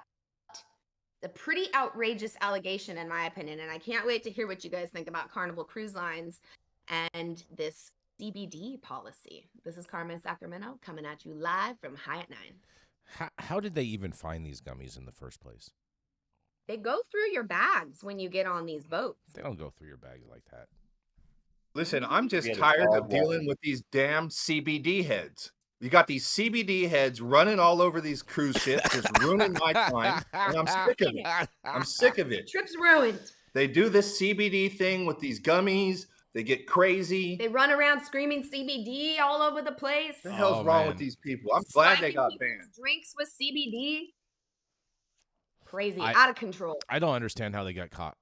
The pretty outrageous allegation, in my opinion, and I can't wait to hear what you guys think about Carnival Cruise Lines and this CBD policy. This is Carmen in Sacramento coming at you live from High at 9. How did they even find these gummies in the first place? They go through your bags when you get on these boats. They don't go through your bags like that. Listen, I'm just Yeah, the tired dog of dealing with these damn CBD heads. You got these CBD heads running all over these cruise ships, just ruining my time, and I'm sick of it. I'm sick of it. Trip's ruined. They do this CBD thing with these gummies. They get crazy. They run around screaming CBD all over the place. What the hell's Oh, wrong man. with these people? I'm glad they Spiking got people's banned. Drinks with CBD. Crazy, I- out of control. I don't understand how they got caught.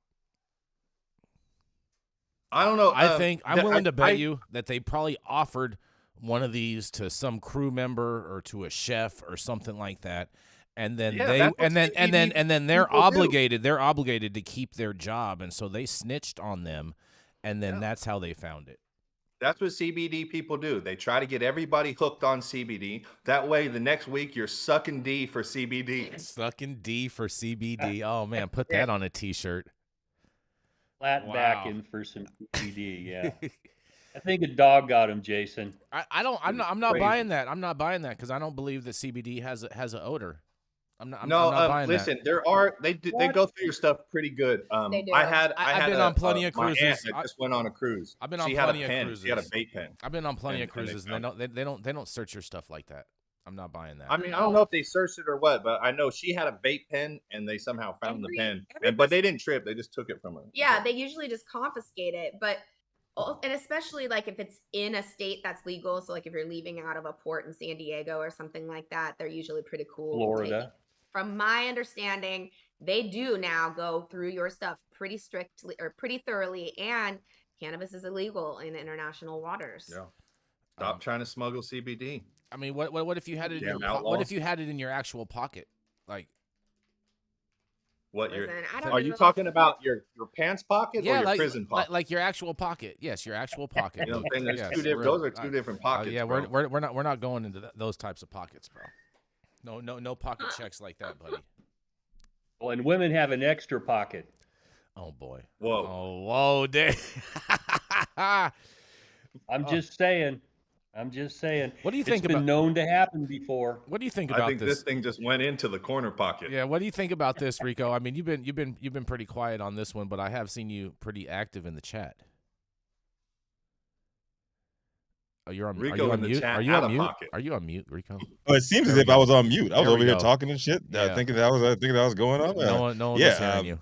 I don't know. I think I'm willing to bet I- you that they probably offered one of these to some crew member or to a chef or something like that, and then Yeah, they that's what and then they're people do. obligated. They're obligated to keep their job, and so they snitched on them, and then that's how they found it. That's what CBD people do. They try to get everybody hooked on CBD. That way, the next week you're sucking D for CBD. Sucking D for CBD. Oh man, put that on a T-shirt. Flat Wow. backing for some CBD. Yeah. I think a dog got him, Jason. I'm not Crazy. buying that. I'm not buying that because I don't believe that CBD has an odor. I'm not No, buying listen, that. they go through your stuff pretty good. They do. I've been on plenty of my aunt cruises. that just went on a cruise. I've been on She plenty had a of pen. cruises. She had a vape pen. I've been on plenty of And they cruises, and found they don't search your stuff like that. I'm not buying that. I mean, I don't know if they searched it or what, but I know she had a vape pen, and they somehow found the pen. But they didn't trip; they just took it from her. Yeah, they usually just confiscate it, and especially like if it's in a state that's legal. So like if you're leaving out of a port in San Diego or something like that, they're usually pretty cool. Florida. From my understanding, they do now go through your stuff pretty strictly or pretty thoroughly, and cannabis is illegal in international waters. Yeah. Stop trying to smuggle CBD. I mean, what if you had it? Damn What if you had it in your actual pocket? Like, What Listen, I don't are even you know talking about? Your pants pocket or your like prison pocket? like your actual pocket. Yes, your actual pocket. You know what I'm saying? There's Yes, two different. real- Those are two different pockets. yeah, bro. we're not going into those types of pockets, bro. No pocket checks like that, buddy. Well, and women have an extra pocket. Oh boy. Whoa. Oh whoa, damn. I'm just saying. I'm just saying. What do you think It's been about? known to happen before. What do you think I about think this thing just went into the corner pocket. Yeah, what do you think about this, Rico? I mean, you've been pretty quiet on this one, but I have seen you pretty active in the chat. Oh, you're on. Rico are you in on the mute? chat Are you out on of mute? pocket. Are you on mute, Rico? Oh, it seems There as we if go. I was on mute. I was There we over here go. talking and shit, Yeah. thinking that was going on. No one was hearing you.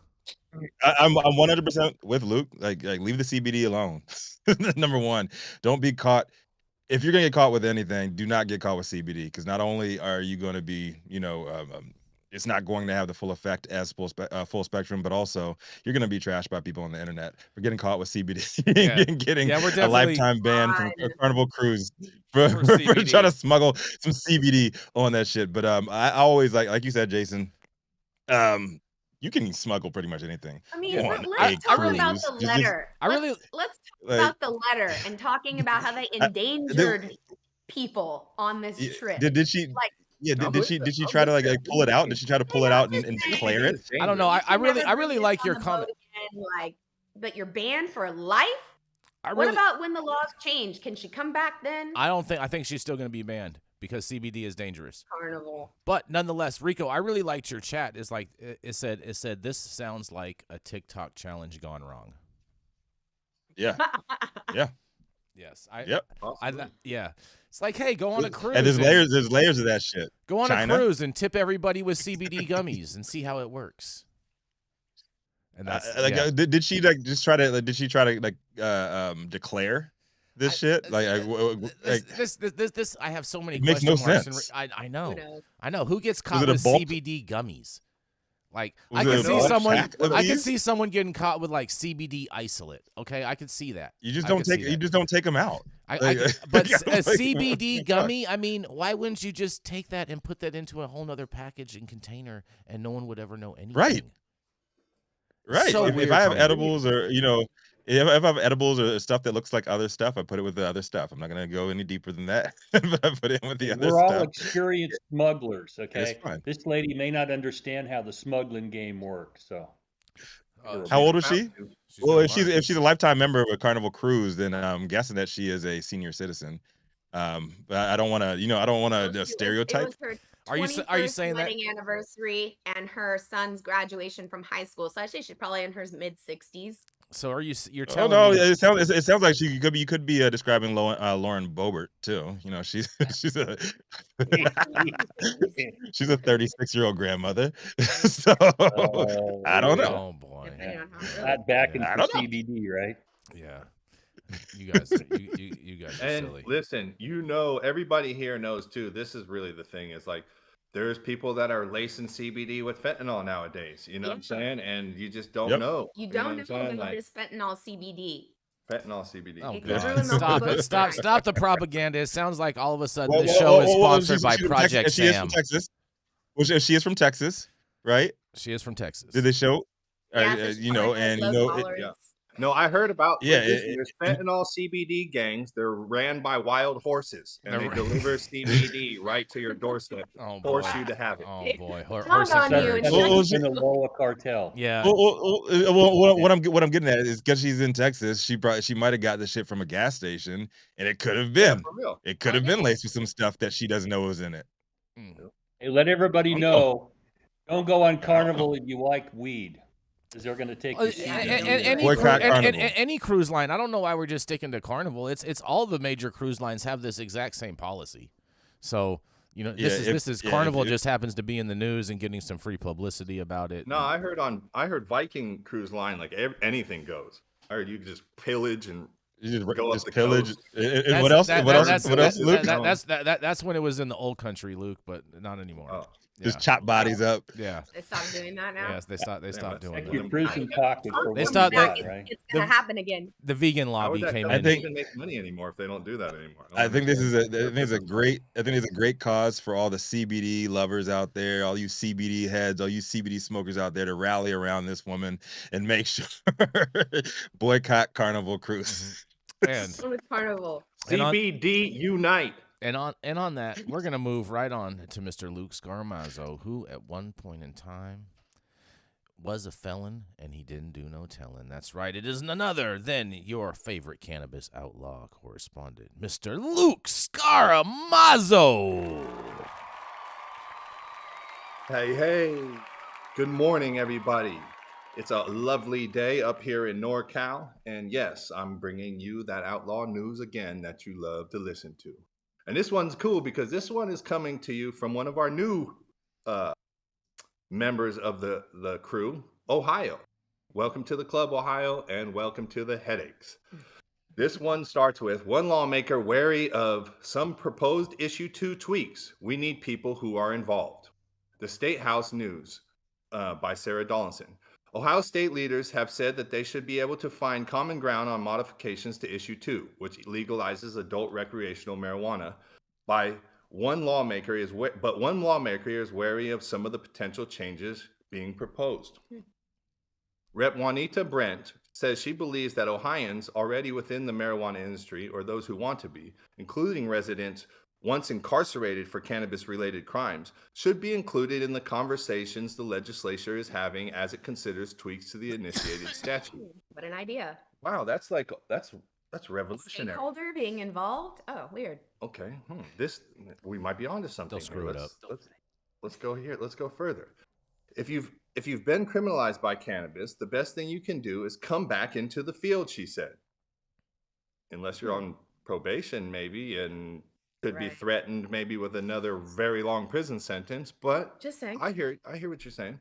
I'm 100% with Luke. Like leave the CBD alone. Number one, don't be caught. If you're gonna get caught with anything, do not get caught with CBD, because not only are you going to be, it's not going to have the full effect as full spectrum, but also you're going to be trashed by people on the internet for getting caught with CBD and getting Yeah, we're a definitely- lifetime ban from a Carnival cruise For for CBD. trying to smuggle some CBD on that shit. But I always like you said, Jason. You can smuggle pretty much anything. I mean, on let's a talk about cruise. the Just- letter. I really- let's talk Like- about the letter and talking about how they endangered people on this trip. Did she? Like- Yeah, I'll did she believe it. try to like pull it out? Did she try to pull it out and declare it? I don't know. I You really never bring like this your on the comment. boat again, like, but you're banned for life. What really, about when the laws change? Can she come back then? I think she's still going to be banned because CBD is dangerous. Carnival. But nonetheless, Rico, I really liked your chat. It's like it said this sounds like a TikTok challenge gone wrong. Yeah. Yes. Yep. Yeah. It's like, hey, go on a cruise. And there's layers of that shit. Go on China. a cruise and tip everybody with CBD gummies and see how it works. And that's yeah. Did she like just try to did she try to like declare this shit? This I have so many It makes question no marks. sense. I know. Who knows? I know. Who gets caught it a with bulk? CBD gummies? Like Was I it can a see bulk someone pack of I can these? see someone getting caught with like CBD isolate. Okay, I can see that. You just I don't can see take that. you just don't take them out. But Like, a like, CBD gummy, I mean, why wouldn't you just take that and put that into a whole nother package and container and no one would ever know anything? Right. So if weird I have to me. edibles or if I have edibles or stuff that looks like other stuff, I put it with the other stuff. I'm not gonna go any deeper than that. But I put it in with the other We're all stuff. experienced smugglers, okay? fine. This lady may not understand how the smuggling game works, so. How old was she? Well, gonna if learn. she's a lifetime member of a Carnival cruise, then I'm guessing that she is a senior citizen. But I don't want to, I don't want to stereotype. It was her Are you 21st saying that? wedding anniversary and her son's graduation from high school? So I say she's probably in her mid 60s. So you're Oh telling no! me It sounds like you could be describing Lauren Boebert too. She's she's a 36-year-old grandmother. So I don't know. Oh boy. Depending on how it Not backing I for don't know. CBD, right? Yeah. You guys you guys are And silly. listen, everybody here knows too. This is really the thing. Is like there's people that are lacing CBD with fentanyl nowadays. You know what I'm saying? And you just don't Yep. know. You know don't what know I'm saying? that Like it's fentanyl CBD. fentanyl CBD. Oh, It could God. ruin the Stop whole it! boat Stop! ride. Stop the propaganda! It sounds like all of a sudden Whoa, this whoa, show whoa, is whoa, sponsored she's by from Project Texas. She is Sam. from Texas. Well, she is from Texas, right? She is from Texas. Did they show? Yeah, so she's probably has low it, tolerance. No, I heard about Yeah, there's fentanyl CBD gangs. They're ran by wild horses, and they deliver CBD right to your doorstep, Oh, force boy. you to have it. Oh boy, Hung on you and That's Well, in the Lola cartel. Yeah. what I'm getting at is because she's in Texas, she might have got the shit from a gas station, and it could have Yeah, been for real. it could have been laced with some stuff that she doesn't know was in it. Hey, let everybody Oh. know, don't go on Carnival if you like weed, because they're going to take your seat. Boycott Carnival. Any cruise line. I don't know why we're just sticking to Carnival. It's all the major cruise lines have this exact same policy. So this is Carnival just happens to be in the news and getting some free publicity about it. No, I heard Viking Cruise Line, like anything goes. I heard you could just pillage and You go up just the pillage. coast. And what else? Luke? That's when it was in the old country, Luke, but not anymore. Oh. Just chop bodies up. Yeah. They stopped doing that now. Yes, they stopped doing Thank that. you, prison talk. They stopped Back, that. it's gonna happen again. The vegan How lobby would that came company in. think- even make money anymore if they don't do that anymore? I think this is a great cause for all the CBD lovers out there, all you CBD heads, all you CBD smokers out there to rally around this woman and make sure boycott Carnival Cruise. And So with Carnival. And on- CBD Unite. And on that, we're gonna move right on to Mr. Luke Scormazzo, who at one point in time was a felon and he didn't do no telling. That's right. It is none other than your favorite cannabis outlaw correspondent, Mr. Luke Scormazzo. Hey. Good morning, everybody. It's a lovely day up here in NorCal. And yes, I'm bringing you that outlaw news again that you love to listen to. And this one's cool because this one is coming to you from one of our new members of the crew, Ohio. Welcome to the club, Ohio, and welcome to the headaches. This one starts with one lawmaker wary of some proposed issue 2 tweaks. We need people who are involved. The Statehouse News by Sarah Dawlinson. Ohio state leaders have said that they should be able to find common ground on modifications to issue 2, which legalizes adult recreational marijuana. One lawmaker is wary of some of the potential changes being proposed. Rep. Juanita Brent says she believes that Ohioans already within the marijuana industry, or those who want to be, including residents once incarcerated for cannabis-related crimes, should be included in the conversations the legislature is having as it considers tweaks to the initiated statute. What an idea. Wow, that's revolutionary. Stakeholder being involved? Oh, weird. Okay, we might be onto something. They'll screw it up. Let's go here. Let's go further. If you've been criminalized by cannabis, the best thing you can do is come back into the field, she said. Unless you're on probation, maybe, and could be threatened maybe with another very long prison sentence, but Just saying. I hear what you're saying.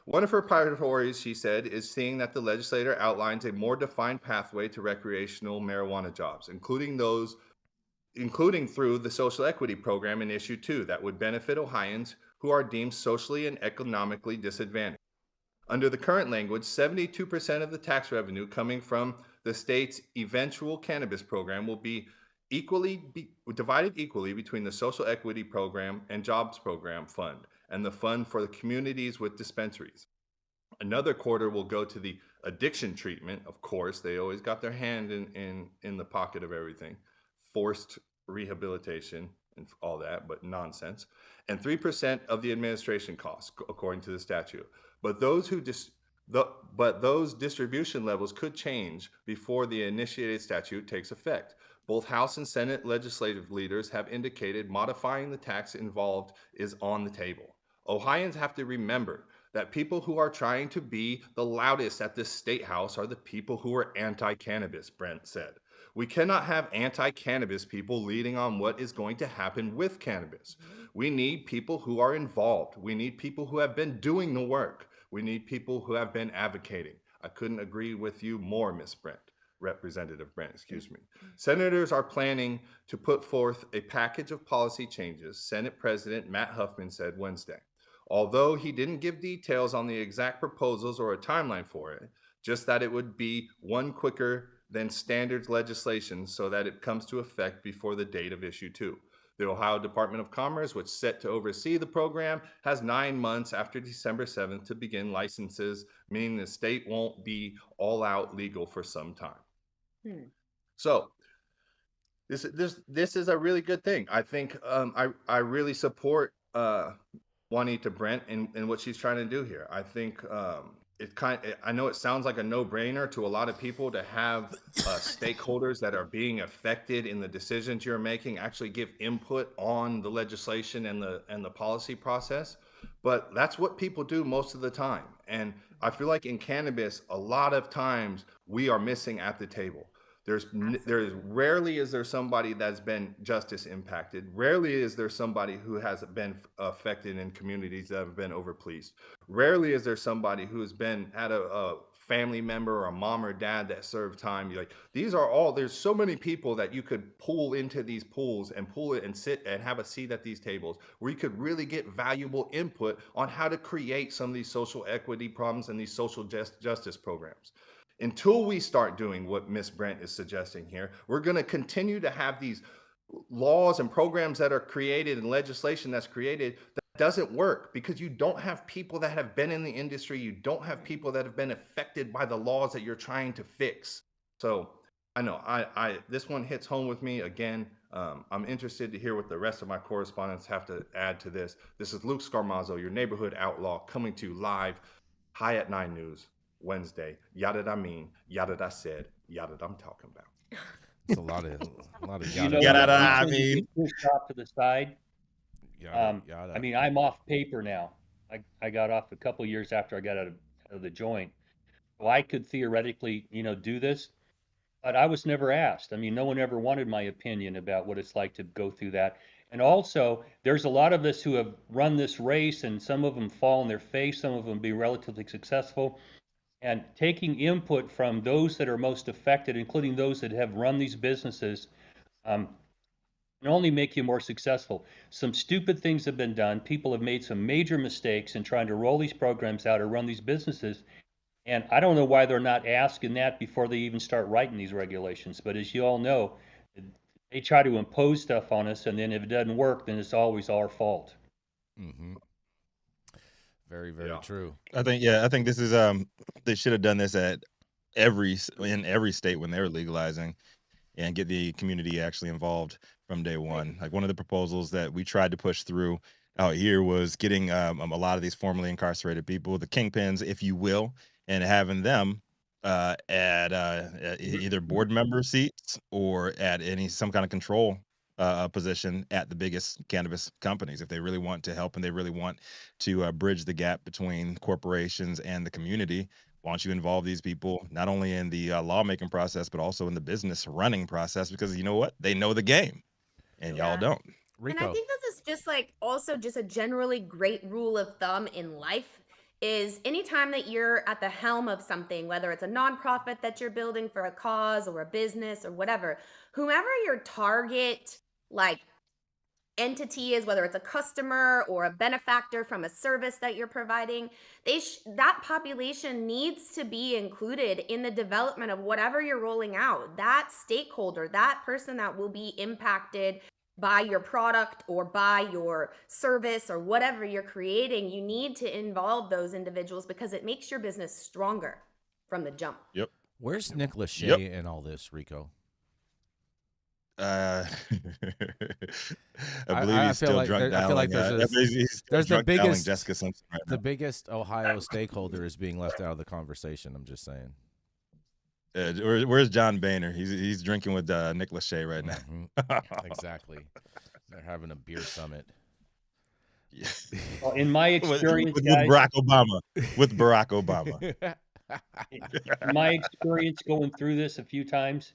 One of her priorities, she said, is seeing that the legislator outlines a more defined pathway to recreational marijuana jobs, including through the social equity program in issue 2 that would benefit Ohioans who are deemed socially and economically disadvantaged. Under the current language, 72% of the tax revenue coming from the state's eventual cannabis program will be divided equally between the social equity program and jobs program fund and the fund for the communities with dispensaries. Another quarter will go to the addiction treatment. Of course, they always got their hand in the pocket of everything. Forced rehabilitation and all that, but nonsense. And 3% of the administration costs, according to the statute. But those distribution levels could change before the initiated statute takes effect. Both House and Senate legislative leaders have indicated modifying the tax involved is on the table. Ohioans have to remember that people who are trying to be the loudest at the state house are the people who are anti-cannabis, Brent said. We cannot have anti-cannabis people leading on what is going to happen with cannabis. We need people who are involved. We need people who have been doing the work. We need people who have been advocating. I couldn't agree with you more, Miss Brent. Representative Brent, excuse me. Senators are planning to put forth a package of policy changes, Senate President Matt Huffman said Wednesday. Although he didn't give details on the exact proposals or a timeline for it, just that it would be one quicker than standard legislation so that it comes to effect before the date of issue 2. The Ohio Department of Commerce, which is set to oversee the program, has 9 months after December 7th to begin licenses, meaning the state won't be all out legal for some time. So this is a really good thing. I think I really support Juanita Brent in what she's trying to do here. I think I know it sounds like a no-brainer to a lot of people to have stakeholders that are being affected in the decisions you're making actually give input on the legislation and the policy process. But that's what people do most of the time. And I feel like in cannabis, a lot of times we are missing at the table. There's rarely is there somebody that's been justice impacted. Rarely is there somebody who has been affected in communities that have been overpoliced. Rarely is there somebody who's had a family member or a mom or dad that served time. You're like, there's so many people that you could pull into these pools and pull it and sit and have a seat at these tables where you could really get valuable input on how to create some of these social equity problems and these social justice programs. Until we start doing what Miss Brent is suggesting here, we're going to continue to have these laws and programs that are created and legislation that's created that doesn't work because you don't have people that have been in the industry. You don't have people that have been affected by the laws that you're trying to fix. So I know this one hits home with me again. I'm interested to hear what the rest of my correspondents have to add to this. This is Luke Scormazzo, your neighborhood outlaw, coming to you live, High at 9 News. Wednesday, yada I mean, yada I said, yada I'm talking about. It's a lot of You yada. know, I when you mean. get pushed off to the side. Yada. I mean, I'm off paper now. I got off a couple years after I got out of the joint, so I could theoretically, do this, but I was never asked. I mean, no one ever wanted my opinion about what it's like to go through that. And also, there's a lot of us who have run this race, and some of them fall on their face, some of them be relatively successful. And taking input from those that are most affected, including those that have run these businesses, can only make you more successful. Some stupid things have been done. People have made some major mistakes in trying to roll these programs out or run these businesses. And I don't know why they're not asking that before they even start writing these regulations. But as you all know, they try to impose stuff on us, and then if it doesn't work, then it's always our fault. Mm-hmm. Very, very true. I think this is they should have done this in every state when they were legalizing and get the community actually involved from day one. Like one of the proposals that we tried to push through out here was getting a lot of these formerly incarcerated people, the kingpins, if you will, and having them at either board member seats or at some kind of control position at the biggest cannabis companies if they really want to help and they really want to bridge the gap between corporations and the community. Why don't you involve these people not only in the lawmaking process but also in the business running process, because you know what, they know the game and y'all don't. Rico. And I think this is just also just a generally great rule of thumb in life is anytime that you're at the helm of something, whether it's a nonprofit that you're building for a cause or a business or whatever, whomever your target entity is, whether it's a customer or a benefactor from a service that you're providing, that population needs to be included in the development of whatever you're rolling out. That stakeholder, that person that will be impacted by your product or by your service or whatever you're creating, you need to involve those individuals because it makes your business stronger from the jump. Yep. Where's Nick Lachey in all this, Rico? I believe he's still drunk dialing. I feel like there's the biggest Jessica Simpson right now. The biggest Ohio stakeholder is being left out of the conversation. I'm just saying. Where's John Boehner? He's drinking with Nick Lachey right now. Mm-hmm. Exactly. They're having a beer summit. Yeah. Well, in my experience, with guys, Barack Obama. in my experience going through this a few times,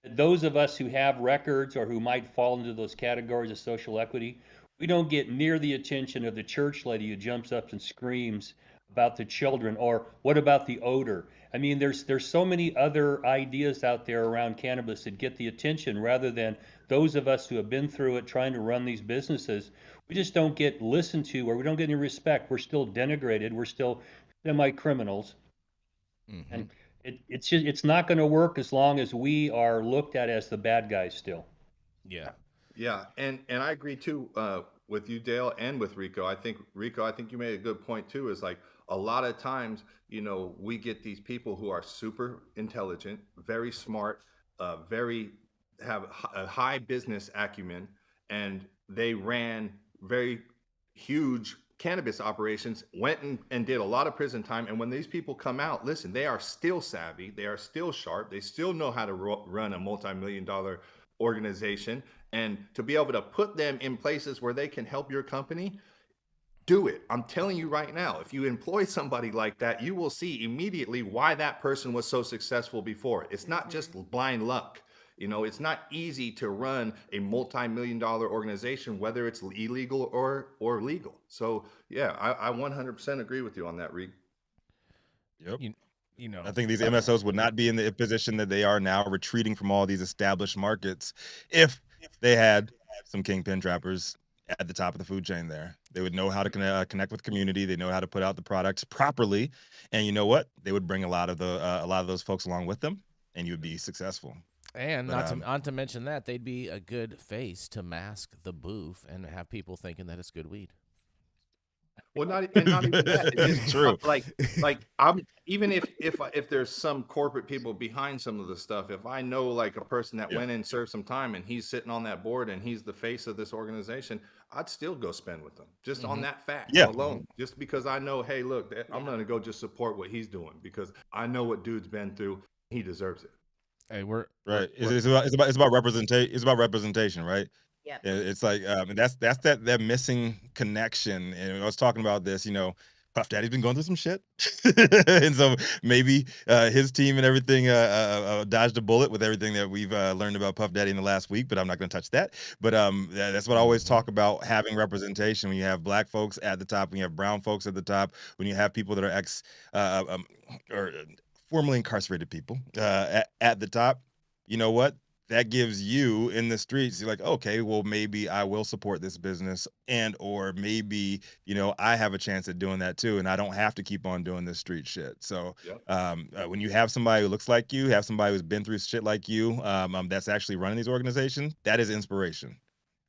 those of us who have records or who might fall into those categories of social equity, we don't get near the attention of the church lady who jumps up and screams about the children, or what about the odor? I mean, there's so many other ideas out there around cannabis that get the attention rather than those of us who have been through it trying to run these businesses. We just don't get listened to, or we don't get any respect. We're still denigrated. We're still semi-criminals. Mm-hmm. And it's not going to work as long as we are looked at as the bad guys still. Yeah. Yeah, and I agree too with you, Dale, and with Rico. I think you made a good point too. Is like a lot of times, we get these people who are super intelligent, very smart, very have a high business acumen, and they ran very huge cannabis operations, went and did a lot of prison time. And when these people come out, listen, they are still savvy, they are still sharp, they still know how to run a multi-million-dollar organization, and to be able to put them in places where they can help your company, do it. I'm telling you right now, if you employ somebody like that, you will see immediately why that person was so successful before. It's not just blind luck. It's not easy to run a multi-million-dollar organization, whether it's illegal or legal. So yeah, I 100% agree with you on that, Reed. Yep. You I think these MSOs would not be in the position that they are now, retreating from all these established markets, if they had some kingpin trappers at the top of the food chain there. They would know how to connect with community. They know how to put out the products properly. And you know what? They would bring a lot of those folks along with them, and you would be successful. And But, not to mention that, they'd be a good face to mask the booth and have people thinking that it's good weed. Well, not even that. It's just True. like I'm even if there's some corporate people behind some of the stuff. If I know like a person that went and served some time and he's sitting on that board and he's the face of this organization, I'd still go spend with them just on that fact alone. Just because I know, hey, look, I'm gonna go just support what he's doing because I know what dude's been through. He deserves it. Hey, It's about representation. It's about representation, right? Yeah. It's like that's that missing connection. And I was talking about this, Puff Daddy's been going through some shit, and so maybe his team and everything dodged a bullet with everything that we've learned about Puff Daddy in the last week. But I'm not going to touch that. But that's what I always talk about, having representation. When you have black folks at the top, when you have brown folks at the top, when you have people that are or formerly incarcerated people at the top, you know what? That gives you in the streets, you're like, okay, well, maybe I will support this business, and or maybe, I have a chance at doing that too, and I don't have to keep on doing this street shit. So when you have somebody who looks like you, have somebody who's been through shit like you, that's actually running these organizations, that is inspiration.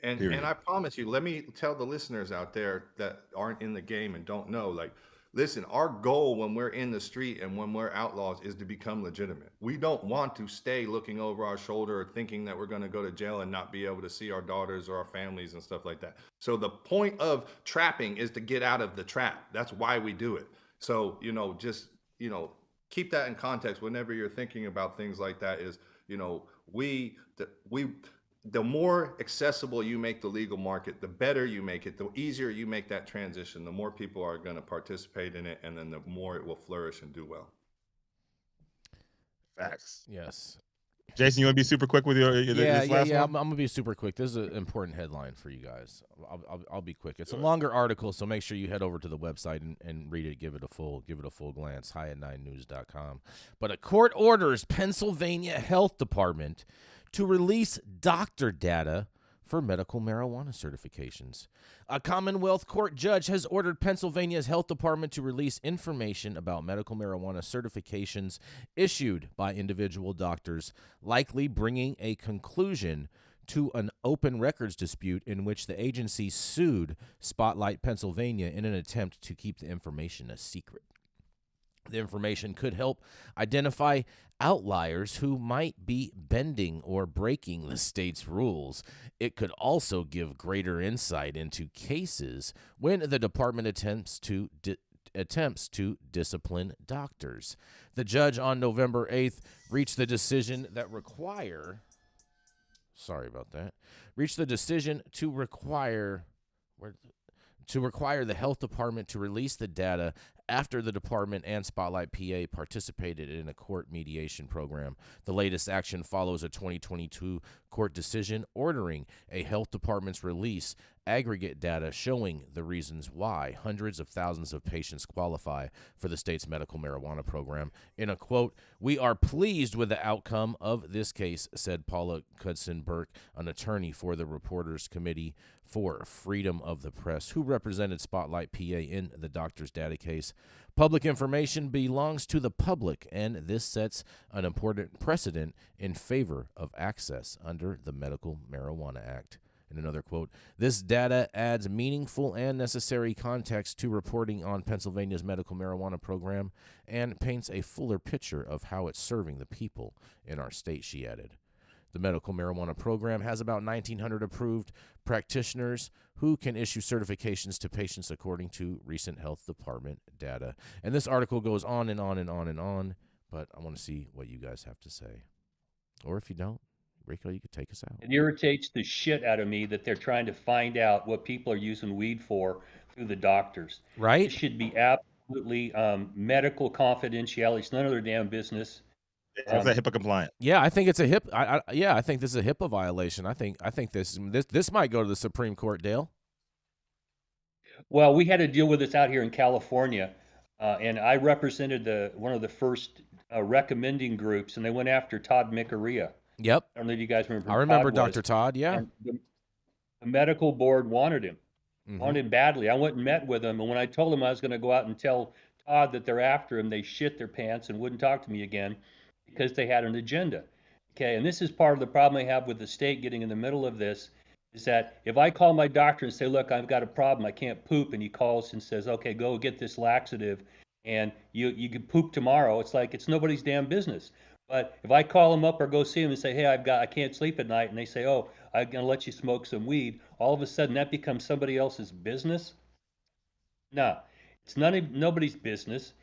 And I promise you, let me tell the listeners out there that aren't in the game and don't know, like, listen, our goal when we're in the street and when we're outlaws is to become legitimate. We don't want to stay looking over our shoulder or thinking that we're going to go to jail and not be able to see our daughters or our families and stuff like that. So the point of trapping is to get out of the trap. That's why we do it. So, just, keep that in context whenever you're thinking about things like that. Is, the more accessible you make the legal market, the better you make it, the easier you make that transition, the more people are going to participate in it, and then the more it will flourish and do well. Facts. Yes. Jason, you want to be super quick with your this last one? I'm gonna be super quick. This is an important headline for you guys. I'll be quick. It's a longer article, so make sure you head over to the website and read it. Give it a full glance. High9news.com. But a court orders Pennsylvania Health Department to release doctor data for medical marijuana certifications. A Commonwealth Court judge has ordered Pennsylvania's health department to release information about medical marijuana certifications issued by individual doctors, likely bringing a conclusion to an open records dispute in which the agency sued Spotlight Pennsylvania in an attempt to keep the information a secret. The information could help identify outliers who might be bending or breaking the state's rules. It could also give greater insight into cases when the department attempts to discipline doctors. The judge on November 8th reached the decision to require the health department to release the data after the department and Spotlight PA participated in a court mediation program. The latest action follows a 2022 court decision ordering a health department's release aggregate data showing the reasons why hundreds of thousands of patients qualify for the state's medical marijuana program. In a quote, "We are pleased with the outcome of this case," said Paula Cudson-Burke, an attorney for the Reporters Committee for Freedom of the Press, who represented Spotlight PA in the doctor's data case. Public information belongs to the public, and this sets an important precedent in favor of access under the Medical Marijuana Act. In another quote, this data adds meaningful and necessary context to reporting on Pennsylvania's medical marijuana program and paints a fuller picture of how it's serving the people in our state, she added. The medical marijuana program has about 1,900 approved practitioners who can issue certifications to patients according to recent health department data. And this article goes on and on and on and on, but I want to see what you guys have to say. Or if you don't, Rico, you could take us out. It irritates the shit out of me that they're trying to find out what people are using weed for through the doctors. Right? It should be absolutely medical confidentiality. It's none of their damn business. How's that HIPAA compliant? Yeah, I think it's a I think this is a HIPAA violation. I think this might go to the Supreme Court, Dale. Well, we had to deal with this out here in California, and I represented one of the first recommending groups, and they went after Todd McArea. Yep. I don't know if you guys remember. I remember Todd was. Dr. Todd, yeah. And the medical board wanted him, Mhm. wanted him badly. I went and met with him, and when I told him I was going to go out and tell Todd that they're after him, they shit their pants and wouldn't talk to me again because they had an agenda. Okay, and this is part of the problem I have with the state getting in the middle of this, is that if I call my doctor and say, look, I've got a problem, I can't poop, and he calls and says, okay, go get this laxative, and you can poop tomorrow, it's like it's nobody's damn business. But if I call them up or go see them and say, hey, I can't sleep at night, and they say, oh, I'm going to let you smoke some weed, all of a sudden that becomes somebody else's business? No, it's nobody's business.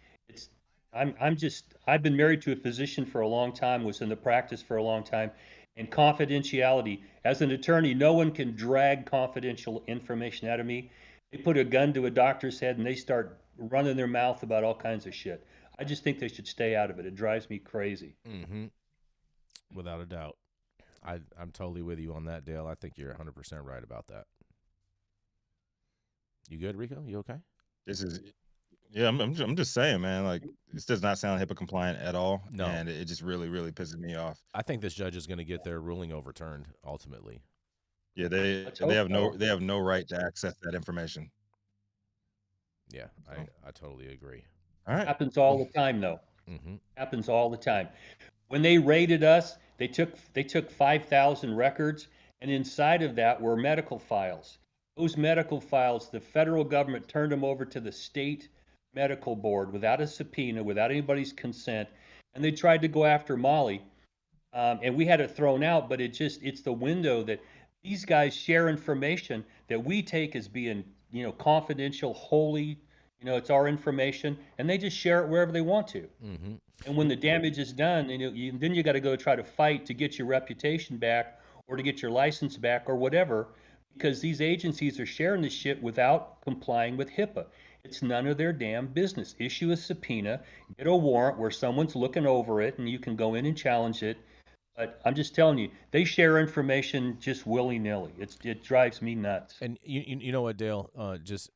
I've been married to a physician for a long time, was in the practice for a long time, and confidentiality. As an attorney, no one can drag confidential information out of me. They put a gun to a doctor's head and they start running their mouth about all kinds of shit. I just think they should stay out of it. It drives me crazy. Mm-hmm. Without a doubt. I'm totally with you on that, Dale. I think you're 100% right about that. You good, Rico? You okay? I'm just saying, man, like this does not sound HIPAA compliant at all. No. And it just really, really pisses me off. I think this judge is going to get their ruling overturned ultimately. Yeah, they have no right to access that information. Yeah, I totally agree. All right. Happens all the time, though. Mm-hmm. Happens all the time. When they raided us, they took 5,000 records, and inside of that were medical files. Those medical files, the federal government turned them over to the state medical board without a subpoena, without anybody's consent, and they tried to go after Molly, and we had it thrown out. But it's the window that these guys share information that we take as being confidential, holy. It's our information, and they just share it wherever they want to. Mm-hmm. And when the damage is done, then you got to go try to fight to get your reputation back or to get your license back or whatever, because these agencies are sharing this shit without complying with HIPAA. It's none of their damn business. Issue a subpoena, get a warrant where someone's looking over it, and you can go in and challenge it. But I'm just telling you, they share information just willy-nilly. It drives me nuts. And you know what, Dale? Just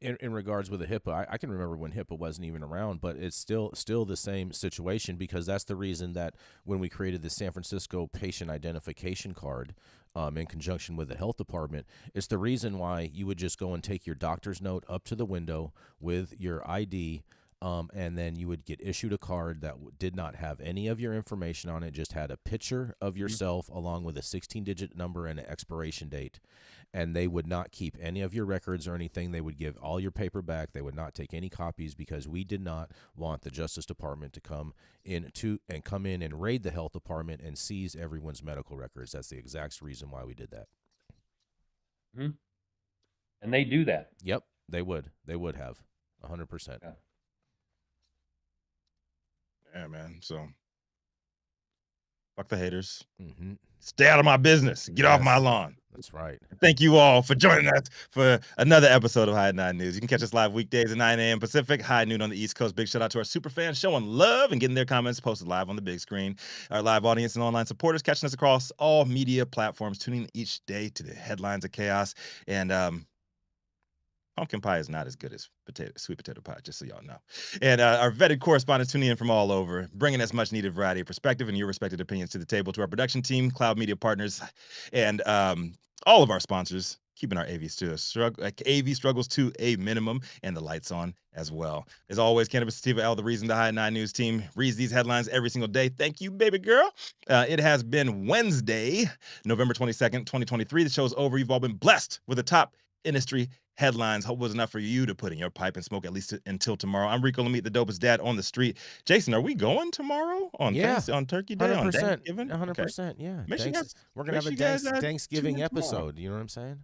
in regards with the HIPAA, I can remember when HIPAA wasn't even around, but it's still the same situation, because that's the reason that when we created the San Francisco patient identification card in conjunction with the health department, it's the reason why you would just go and take your doctor's note up to the window with your ID, and then you would get issued a card that did not have any of your information on it, just had a picture of yourself along with a 16-digit number and an expiration date. And they would not keep any of your records or anything. They would give all your paper back. They would not take any copies, because we did not want the Justice Department to come in and raid the health department and seize everyone's medical records. That's the exact reason why we did that. Mm-hmm. And they do that. Yep, they would. They would have 100%. Yeah, man. So fuck the haters. Mm-hmm. Stay out of my business. Get off my lawn. That's right. Thank you all for joining us for another episode of High 9 News. You can catch us live weekdays at 9 a.m. Pacific, high noon on the East Coast. Big shout out to our super fans showing love and getting their comments posted live on the big screen. Our live audience and online supporters catching us across all media platforms, tuning in each day to the headlines of chaos. And Pumpkin pie is not as good as sweet potato pie, just so y'all know. And our vetted correspondents tuning in from all over, bringing as much needed variety of perspective and your respected opinions to the table. To our production team, Cloud Media Partners, and all of our sponsors, keeping our AV struggles to a minimum and the lights on as well. As always, Cannabis Sativa L, the Reason the High 9 News team reads these headlines every single day. Thank you, baby girl. It has been Wednesday, November 22nd, 2023. The show's over. You've all been blessed with the top industry headlines. Hope was enough for you to put in your pipe and smoke at least until tomorrow. I'm Rico Lamitte, the dopest dad on the street. Jason, are we going tomorrow on on Turkey Day, 100%, on Thanksgiving? 100%, yeah. We're going to have a Thanksgiving episode. You know what I'm saying?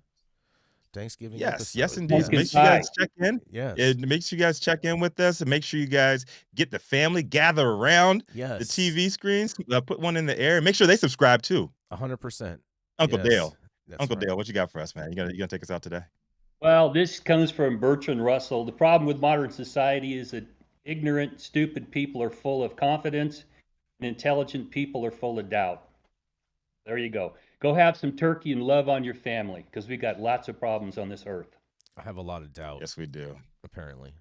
Thanksgiving episode. Yes, indeed. Make sure you guys check in. Yes. Make sure you guys check in with us, and make sure you guys get the family, gather around the TV screens, put one in the air, and make sure they subscribe too. 100%. Uncle Dale. That's Uncle right. Dale, what you got for us, man? You gonna take us out today? Well, this comes from Bertrand Russell. The problem with modern society is that ignorant, stupid people are full of confidence, and intelligent people are full of doubt. There you go. Go have some turkey and love on your family, because we got lots of problems on this earth. I have a lot of doubt. Yes, we do. Apparently.